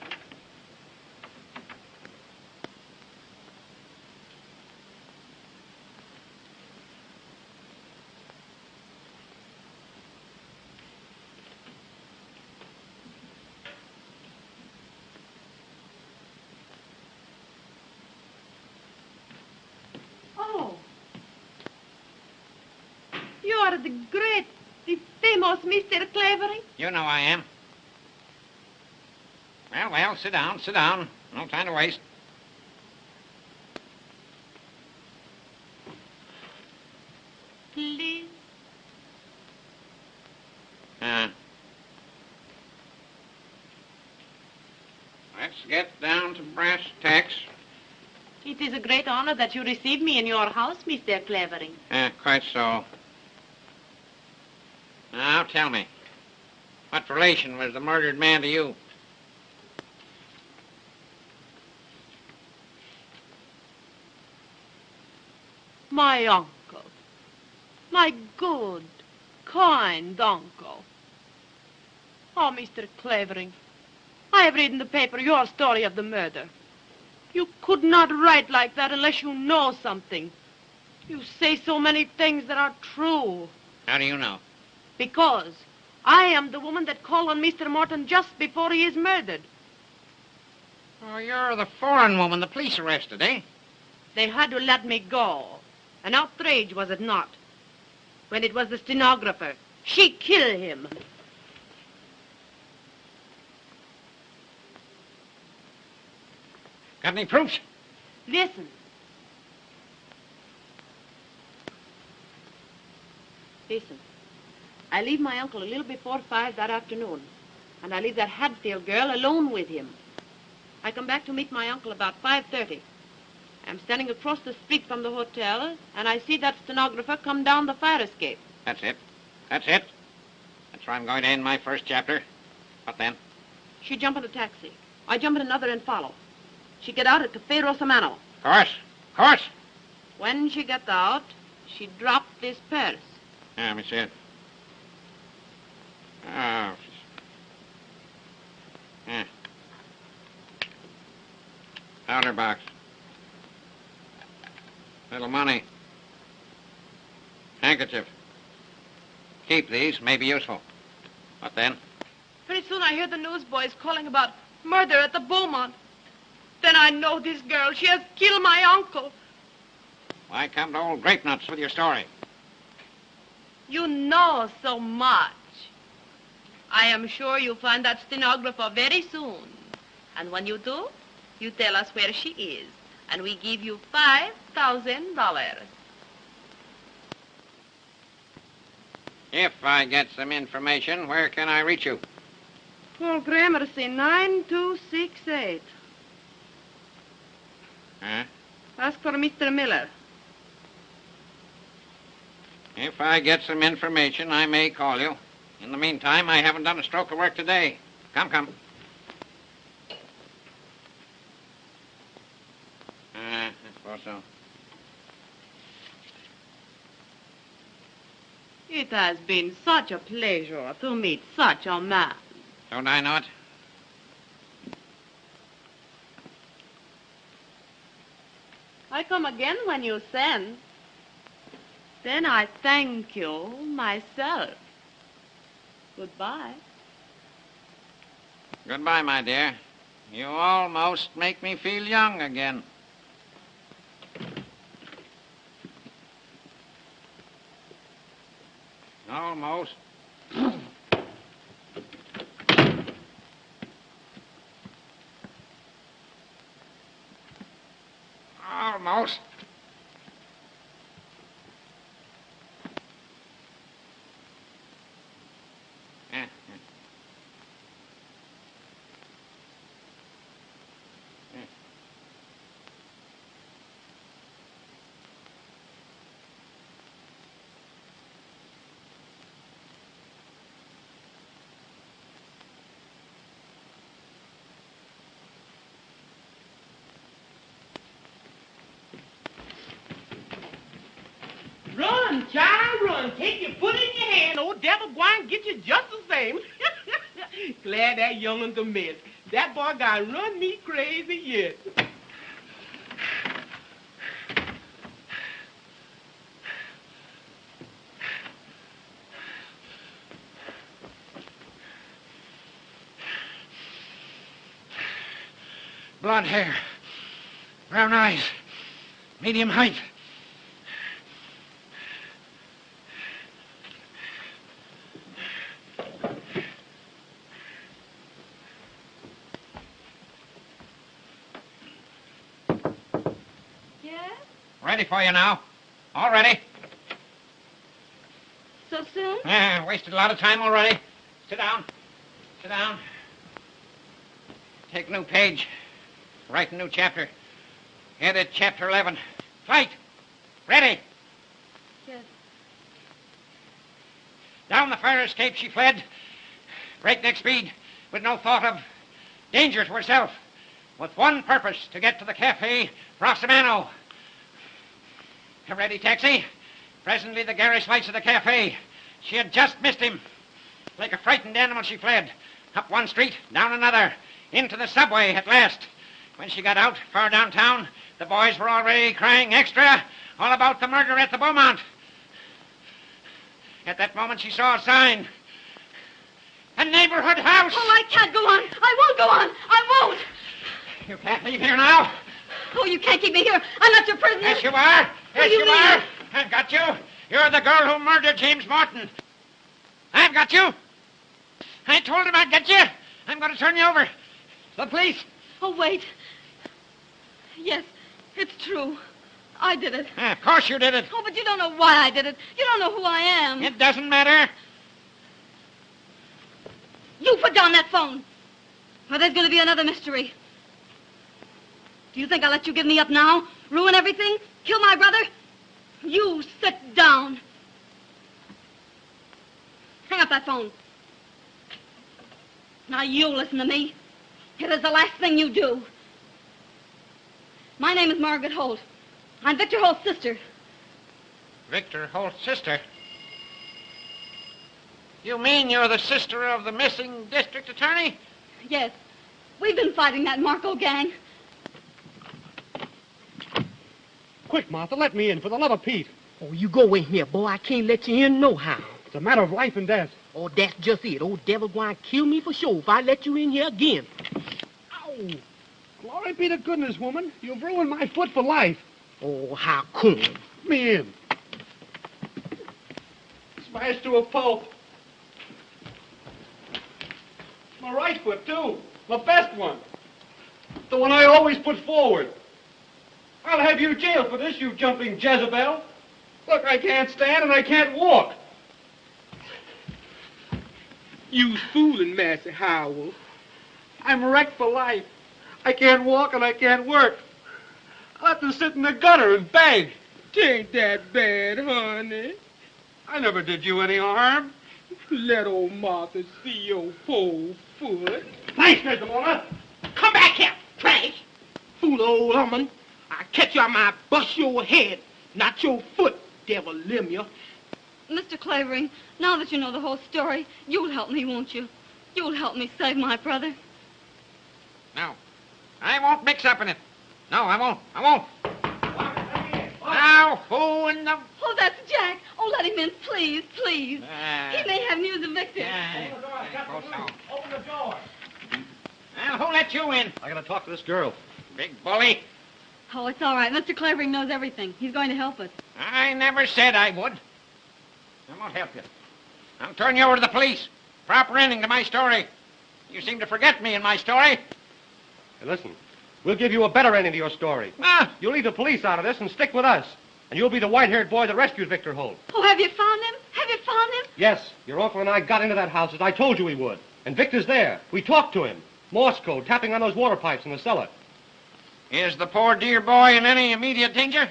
You're the great, the famous Mr. Clavering? You know I am. Well, sit down, sit down. No time to waste. Please. Let's get down to brass tacks. It is a great honor that you receive me in your house, Mr. Clavering. Quite so. Now, tell me, what relation was the murdered man to you? My uncle. My good, kind uncle. Oh, Mr. Clavering, I have read in the paper your story of the murder. You could not write like that unless you know something. You say so many things that are true. How do you know? Because I am the woman that called on Mr. Morton just before he is murdered. Oh, you're the foreign woman the police arrested, eh? They had to let me go. An outrage, was it not? When it was the stenographer. She killed him. Got any proofs? Listen. Listen. I leave my uncle a little before 5 that afternoon, and I leave that Hadfield girl alone with him. I come back to meet my uncle about 5:30. I'm standing across the street from the hotel, and I see that stenographer come down the fire escape. That's it. That's it. That's where I'm going to end my first chapter. What then? She jump in a taxi. I jump in another and follow. She get out at Cafe Rosamano. Of course. Of course. When she gets out, she dropped this purse. Yeah, let me see it. Oh. Yeah. Powder box. Little money. Handkerchief. Keep these. May be useful. What then? Pretty soon I hear the newsboys calling about murder at the Beaumont. Then I know this girl. She has killed my uncle. Why come to old grape nuts with your story? You know so much. I am sure you'll find that stenographer very soon. And when you do, you tell us where she is. And we give you $5,000. If I get some information, where can I reach you? Paul Gramercy, 9268. Huh? Ask for Mr. Miller. If I get some information, I may call you. In the meantime, I haven't done a stroke of work today. Come, come. I suppose so. It has been such a pleasure to meet such a man. Don't I know it? I come again when you send. Then I thank you myself. Goodbye. Goodbye, my dear. You almost make me feel young again. Almost. Almost. Run, child, run. Take your foot in your hand. Old devil gwine get you just the same. Glad that young'un's a mess. That boy got run me crazy yet. Blonde hair. Brown eyes. Medium height. Ready for you now. All ready. So soon? Yeah, wasted a lot of time already. Sit down. Sit down. Take a new page. Write a new chapter. Edit Chapter 11. Flight. Ready. Yes. Down the fire escape she fled. Breakneck speed, with no thought of danger to herself. With one purpose, to get to the cafe Rossimano. A ready taxi. Presently the garish lights of the cafe. She had just missed him. Like a frightened animal she fled. Up one street, down another. Into the subway at last. When she got out, far downtown, the boys were already crying extra all about the murder at the Beaumont. At that moment she saw a sign. A neighborhood house! Oh, I can't go on. I won't go on. I won't. You can't leave here now. Oh, you can't keep me here. I'm not your prisoner. Yes, you are. Yes, you you mean? are. I've got you. You're the girl who murdered James Morton. I've got you. I told him I'd get you. I'm going to turn you over. The police. Oh, wait. Yes, it's true. I did it. Of course you did it. Oh, but you don't know why I did it. You don't know who I am. It doesn't matter. You put down that phone. Or there's going to be another mystery. Do you think I'll let you give me up now? Ruin everything? Kill my brother? You sit down. Hang up that phone. Now you listen to me. It is the last thing you do. My name is Margaret Holt. I'm Victor Holt's sister. Victor Holt's sister? You mean you're the sister of the missing district attorney? Yes. We've been fighting that Marko gang. Quick, Martha, let me in, for the love of Pete. Oh, you go in here, boy. I can't let you in no how. It's a matter of life and death. Oh, that's just it. Old devil going to kill me for sure if I let you in here again. Ow! Glory be to goodness, woman. You've ruined my foot for life. Oh, how come? Let me in. Smashed to a pulp. My right foot, too. The best one. The one I always put forward. I'll have you jailed for this, you jumping Jezebel. Look, I can't stand and I can't walk. You's fooling, Master Howell. I'm wrecked for life. I can't walk and I can't work. I'll have to sit in the gutter and beg. Tain't that bad, honey. I never did you any harm. Let old Martha see your poor foot. Thanks, Mr. Warner. Come back here, trash. Fool old woman. I'll catch you, I might bust your head, not your foot, devil limb you. Mr. Clavering, now that you know the whole story, you'll help me, won't you? You'll help me save my brother. No. I won't mix up in it. No, I won't. I won't. Now, who in the... Oh, that's Jack. Oh, let him in, please, please. He may have news of Victor. Open the door. Well, who let you in? I gotta talk to this girl. Big bully. Oh, it's all right. Mr. Clavering knows everything. He's going to help us. I never said I would. I won't help you. I'll turn you over to the police. Proper ending to my story. You seem to forget me in my story. Hey, listen, we'll give you a better ending to your story. Ah, You'll leave the police out of this and stick with us. And you'll be the white-haired boy that rescued Victor Holt. Oh, have you found him? Have you found him? Yes, your uncle and I got into that house as I told you we would. And Victor's there. We talked to him. Morse code, tapping on those water pipes in the cellar. is the poor dear boy in any immediate danger?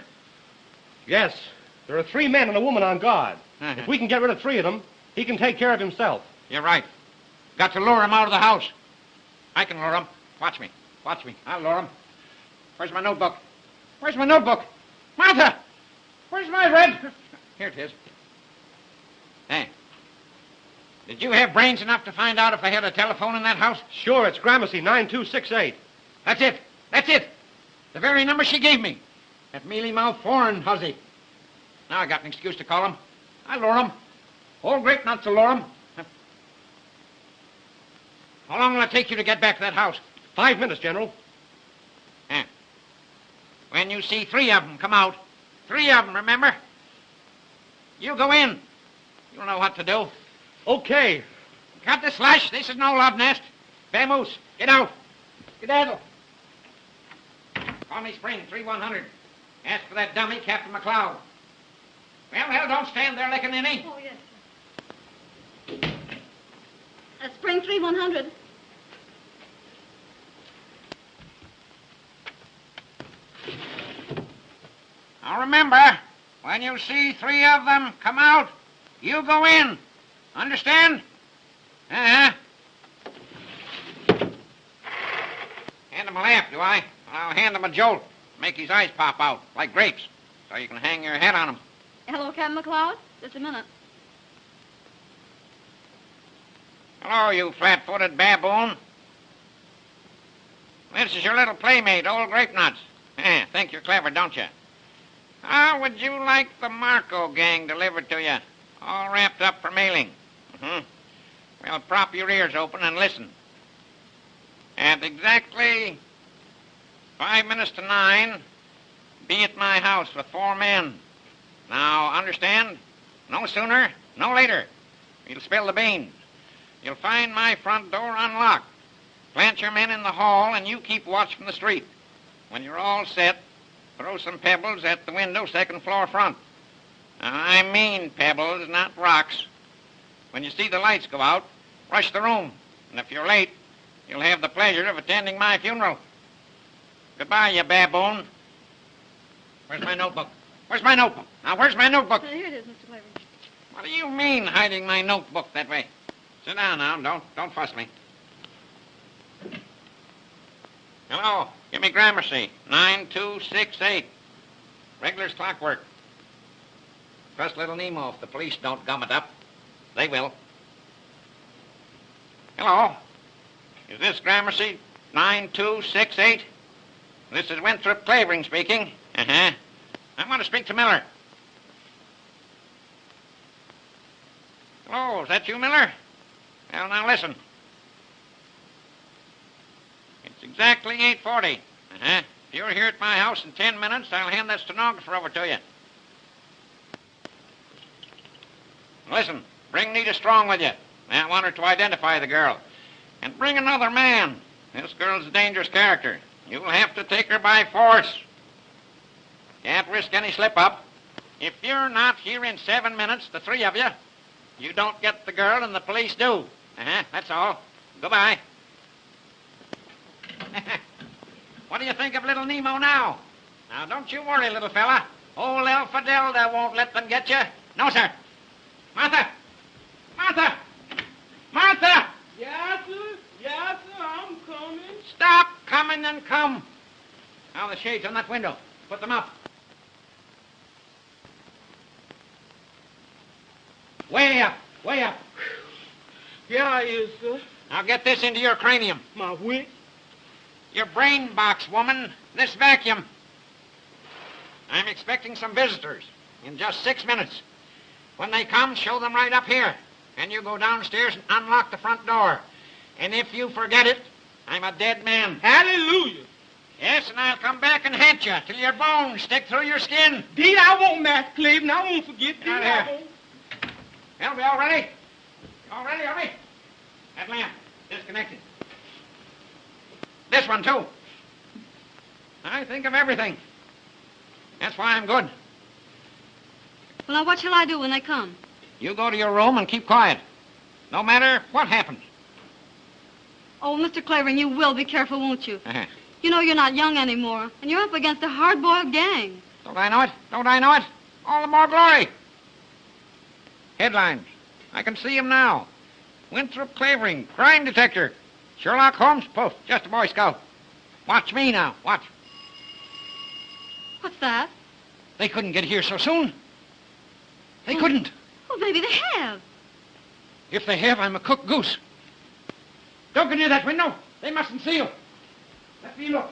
Yes, there are 3 men and a woman on guard. If we can get rid of 3 of them, he can take care of himself. You're right. Got to lure him out of the house. I can lure him. Watch me. Watch me. I'll lure him. Where's my notebook? Where's my notebook? Martha! Where's my red? Here it is. Hey. Did you have brains enough to find out if they had a telephone in that house? Sure, it's Gramercy 9268. That's it. That's it. The very number she gave me. That mealy-mouthed foreign hussy. Now I got an excuse to call him. I'll lure him. Old great not to lure him. How long will it take you to get back to that house? 5 minutes, General. When you see 3 of them come out, 3 of them, remember? You go in. You'll know what to do. Okay. Cut the slash. This is no love nest. Vamoose, get out. Skedaddle. Call me Spring, 3100. Ask for that dummy, Captain McLeod. Well, don't stand there licking any. Oh, yes, sir. Spring 3100. Now remember, when you see 3 of them come out, you go in. Understand? Uh-huh. Hand him a lamp, do I? I'll hand him a jolt. Make his eyes pop out, like grapes, so you can hang your head on him. Hello, Captain McLeod. Just a minute. Hello, you flat-footed baboon. This is your little playmate, old Grape Nuts. Think you're clever, don't you? How would you like the Marko gang delivered to you, all wrapped up for mailing? Well, prop your ears open and listen. At exactly 5 minutes to 9, be at my house with 4 men. Now, understand? No sooner, no later. You'll spill the beans. You'll find my front door unlocked. Plant your men in the hall, and you keep watch from the street. When you're all set, throw some pebbles at the window, 2nd floor front. Now, I mean pebbles, not rocks. When you see the lights go out, rush the room. And if you're late, you'll have the pleasure of attending my funeral. Goodbye, you baboon. Where's my notebook? Where's my notebook? Now, where's my notebook? Here it is, Mr. Clavering. What do you mean, hiding my notebook that way? Sit down now. Don't fuss me. Hello. Give me Gramercy. 9268. Regular's clockwork. Trust little Nemo if the police don't gum it up. They will. Hello. Is this Gramercy 9268? This is Winthrop Clavering speaking. Uh-huh. I want to speak to Miller. Hello, is that you, Miller? Well, now listen. It's exactly 8:40. Uh-huh. If you're here at my house in 10 minutes, I'll hand that stenographer over to you. Listen, bring Nita Strong with you. I want her to identify the girl. And bring another man. This girl's a dangerous character. You'll have to take her by force. Can't risk any slip-up. If you're not here in 7 minutes, the 3 of you, you don't get the girl and the police do. That's all. Goodbye. What do you think of little Nemo now? Now, don't you worry, little fella. Old El Fidelda won't let them get you. No, sir. Martha! Martha! Martha! Yes, sir. Yes, sir. I'm coming. Stop coming and come. Now, the shades on that window. Put them up. Way up. Way up. Yeah, I is, sir. Now, get this into your cranium. My wit. Your brain box, woman. This vacuum. I'm expecting some visitors in just 6 minutes. When they come, show them right up here. And you go downstairs and unlock the front door. And if you forget it, I'm a dead man. Hallelujah. Yes, and I'll come back and haunt you till your bones stick through your skin. Deed, I won't, Master Clavering. I won't forget. Deed, I won't. Well, we all ready? All ready, are we? That lamp, disconnected. This one, too. I think of everything. That's why I'm good. Well, now, what shall I do when they come? You go to your room and keep quiet. No matter what happens. Oh, Mr. Clavering, you will be careful, won't you? Uh-huh. You know you're not young anymore, and you're up against a hard-boiled gang. Don't I know it? Don't I know it? All the more glory. Headlines. I can see him now. Winthrop Clavering, crime detector. Sherlock Holmes, poof, just a Boy Scout. Watch me now, watch. What's that? They couldn't get here so soon. They couldn't. Well, maybe they have. If they have, I'm a cooked goose. Don't go near that window. They mustn't see you. Let me look.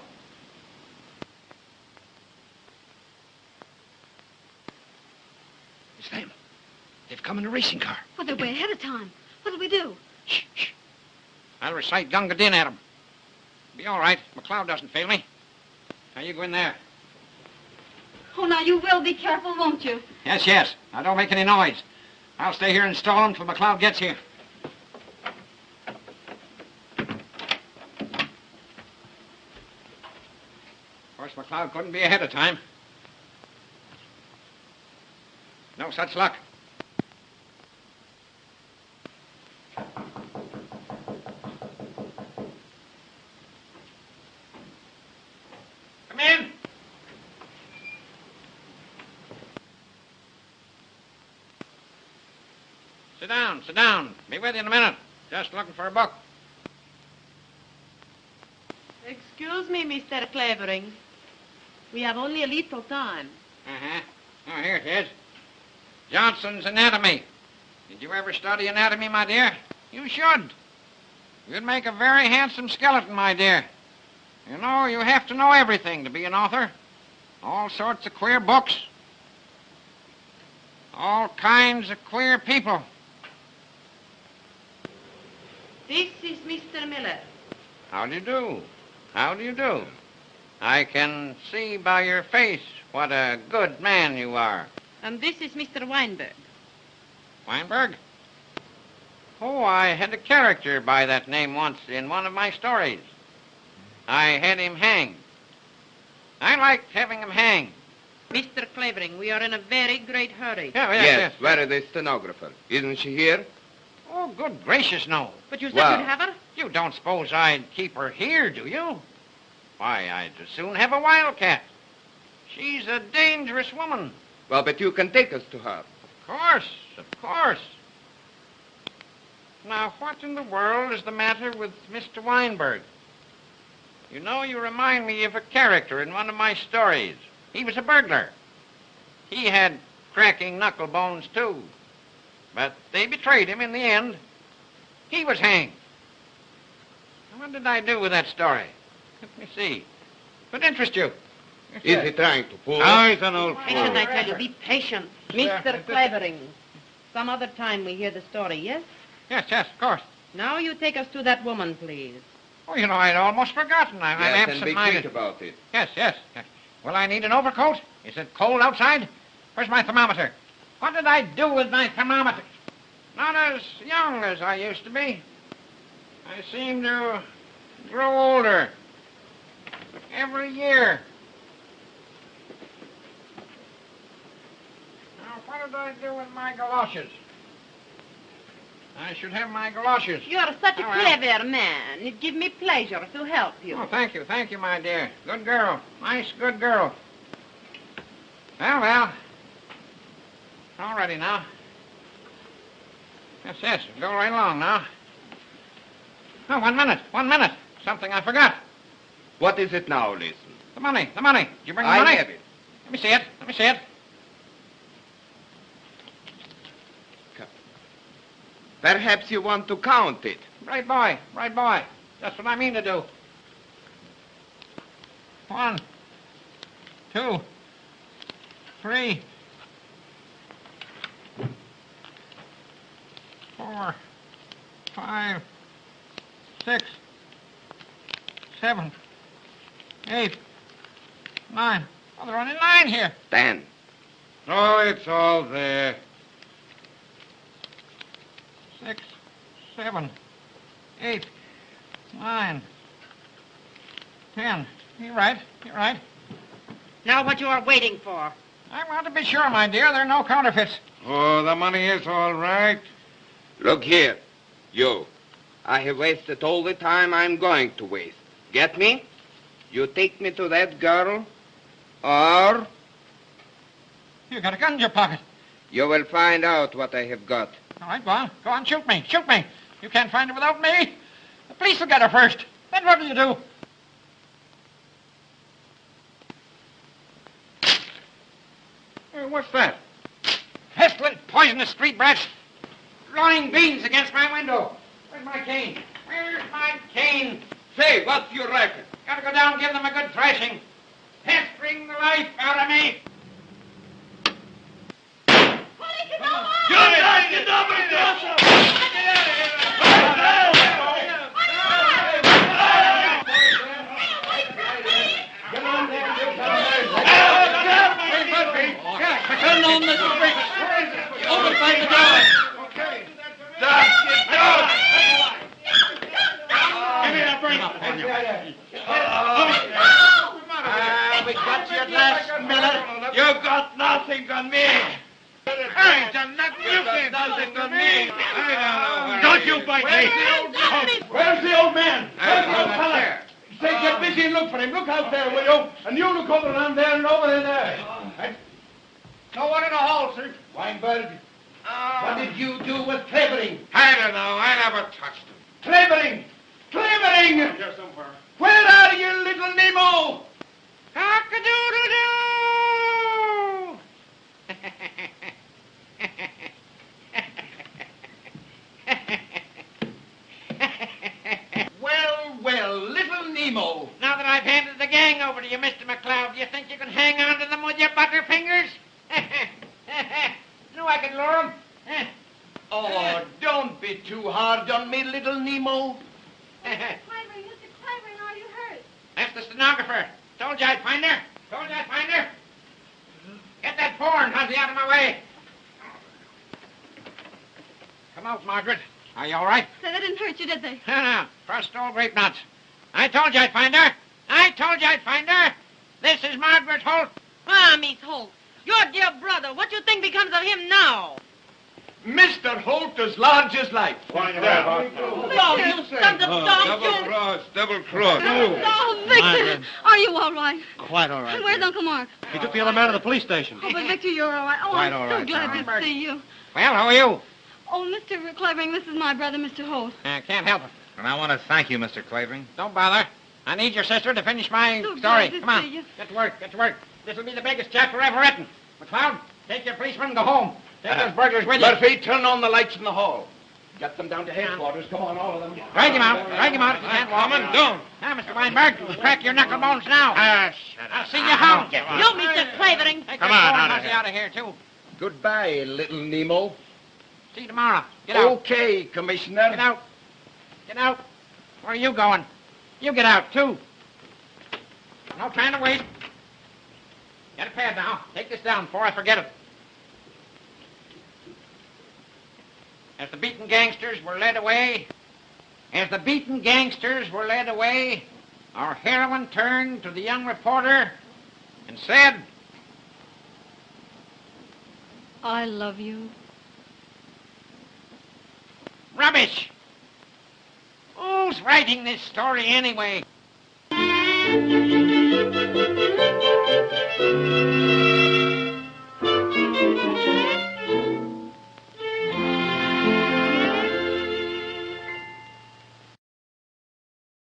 It's them. They've come in a racing car. Well, they're way ahead of time. What'll we do? Shh, shh. I'll recite Gunga Din at them. Be all right. McLeod doesn't fail me. Now, you go in there. Oh, now, you will be careful, won't you? Yes, yes. Now, don't make any noise. I'll stay here and stall them till McLeod gets here. Of course, McLeod couldn't be ahead of time. No such luck. Come in. Sit down, sit down. Be with you in a minute. Just looking for a book. Excuse me, Mr. Clavering. We have only a little time. Uh-huh. Oh, here it is. Johnson's Anatomy. Did you ever study anatomy, my dear? You should. You'd make a very handsome skeleton, my dear. You know, you have to know everything to be an author. All sorts of queer books. All kinds of queer people. This is Mr. Miller. How do you do? How do you do? I can see by your face what a good man you are. And this is Mr. Weinberg. Weinberg? Oh, I had a character by that name once in one of my stories. I had him hanged. I liked having him hanged. Mr. Clavering, we are in a very great hurry. Yes, where is the stenographer? Isn't she here? Oh, good gracious, no. But you said Well- you'd have her? You don't suppose I'd keep her here, do you? Why, I'd as soon have a wildcat. She's a dangerous woman. Well, but you can take us to her. Of course. Now, what in the world is the matter with Mr. Weinberg? You know, you remind me of a character in one of my stories. He was a burglar. He had cracking knuckle bones, too. But they betrayed him in the end. He was hanged. What did I do with that story? Let me see. Could interest you. Is he trying to fool Oh, us? he's an old Patient, fool. I tell you. Be patient. Mr. Clavering. Some other time we hear the story, yes? Yes, of course. Now you take us to that woman, please. Oh, you know, I'd almost forgotten. I'm Yes, and be absent-minded. quick about it. Yes. Will I need an overcoat? Is it cold outside? Where's my thermometer? What did I do with my thermometer? Not as young as I used to be. I seem to grow older every year. Now, what did I do with my galoshes? I should have my galoshes. You are such a Oh, well. clever man. It gives me pleasure to help you. Oh, thank you, my dear. Good girl. Nice, good girl. Well. All ready now. Yes, go right along now. Oh, 1 minute. Something I forgot. What is it now, listen? The money. Did you bring the I money? have it. Let me see it. Perhaps you want to count it. Right boy. That's what I mean to do. 1, 2, 3, 4, 5, 6, 7, 8, 9. Oh, there are only 9 here. 10. Oh, it's all there. 6, 7, 8, 9, 10. You're right. Now what you are waiting for? I want to be sure, my dear, there are no counterfeits. Oh, the money is all right. Look here, you. I have wasted all the time I'm going to waste. Get me? You take me to that girl, or You got a gun in your pocket. you will find out what I have got. All right, go on, shoot me. You can't find her without me. The police will get her first. Then what do you do? Hey, what's that? Pestilent, poisonous street brats. Blowing beans against my window. Where's my cane? Say, what do you reckon? Gotta go down and give them a good thrashing. Pestering the life out of me. Turn on the street. Open by the door. Okay. Give me that brain. We got you at last, Miller. You got nothing on me. I ain't done nothing. You can't do nothing to me. Don't you bite me. Where's the old man? Where's the old fella? Say, get busy and look for him. Look out there, will you? And you look over around there and over there. No one in the hall, sir. Weinberg, What did you do with Clavering? I don't know. I never touched him. Clavering! Clavering! Here somewhere. Where are you, little Nemo? Cock-a-doodle-doo! Well, little Nemo. Now that I've handed the gang over to you, Mr. McLeod, do you think you can hang on to them with your butterfingers? Knew I could lure them. Oh, don't be too hard on me, little Nemo. Clavering, Mr. Clavering, are you hurt? That's the stenographer. Told you I'd find her. Get that porn, Hussy, out of my way. Come out, Margaret. Are you all right? Say, they didn't hurt you, did they? No. Crushed old grape nuts. I told you I'd find her. This is Margaret Holt. Ah, Miss Holt, your dear brother, what do you think becomes of him now? Mr. Holt as large as life. Oh, you sons of dogs, you... Double cross. Oh, Victor, are you all right? Quite all right. And where's Uncle Mark? He took the other man to the police station. Oh, but Victor, you're all right. Oh, Quite I'm all so right, glad Margaret. to see you. Well, who are you? Oh, Mr. Clavering, this is my brother, Mr. Holt. Can't help it. And I want to thank you, Mr. Clavering. Don't bother. I need your sister to finish my So story. glad to Come on. see you. Get to work. This will be the biggest chapter ever written. McLeod, take your policeman and go home. Take those burglars with you. Murphy, turn on the lights in the hall. Get them down to headquarters. Come on, all of them. Drag him out if you can't walk. Don't. Now, Mr. Weinberg, crack your knuckle bones now. Shut I'll see you home. You, Mr. Clavering. Take Come that on, phone out of Hussy here. out of here, too. Goodbye, little Nemo. See you tomorrow. Get out. Okay, Commissioner. Get out. Where are you going? You get out, too. No time to waste. Get a pad now. Take this down before I forget it. As the beaten gangsters were led away, our heroine turned to the young reporter and said, I love you. Rubbish! Who's writing this story anyway?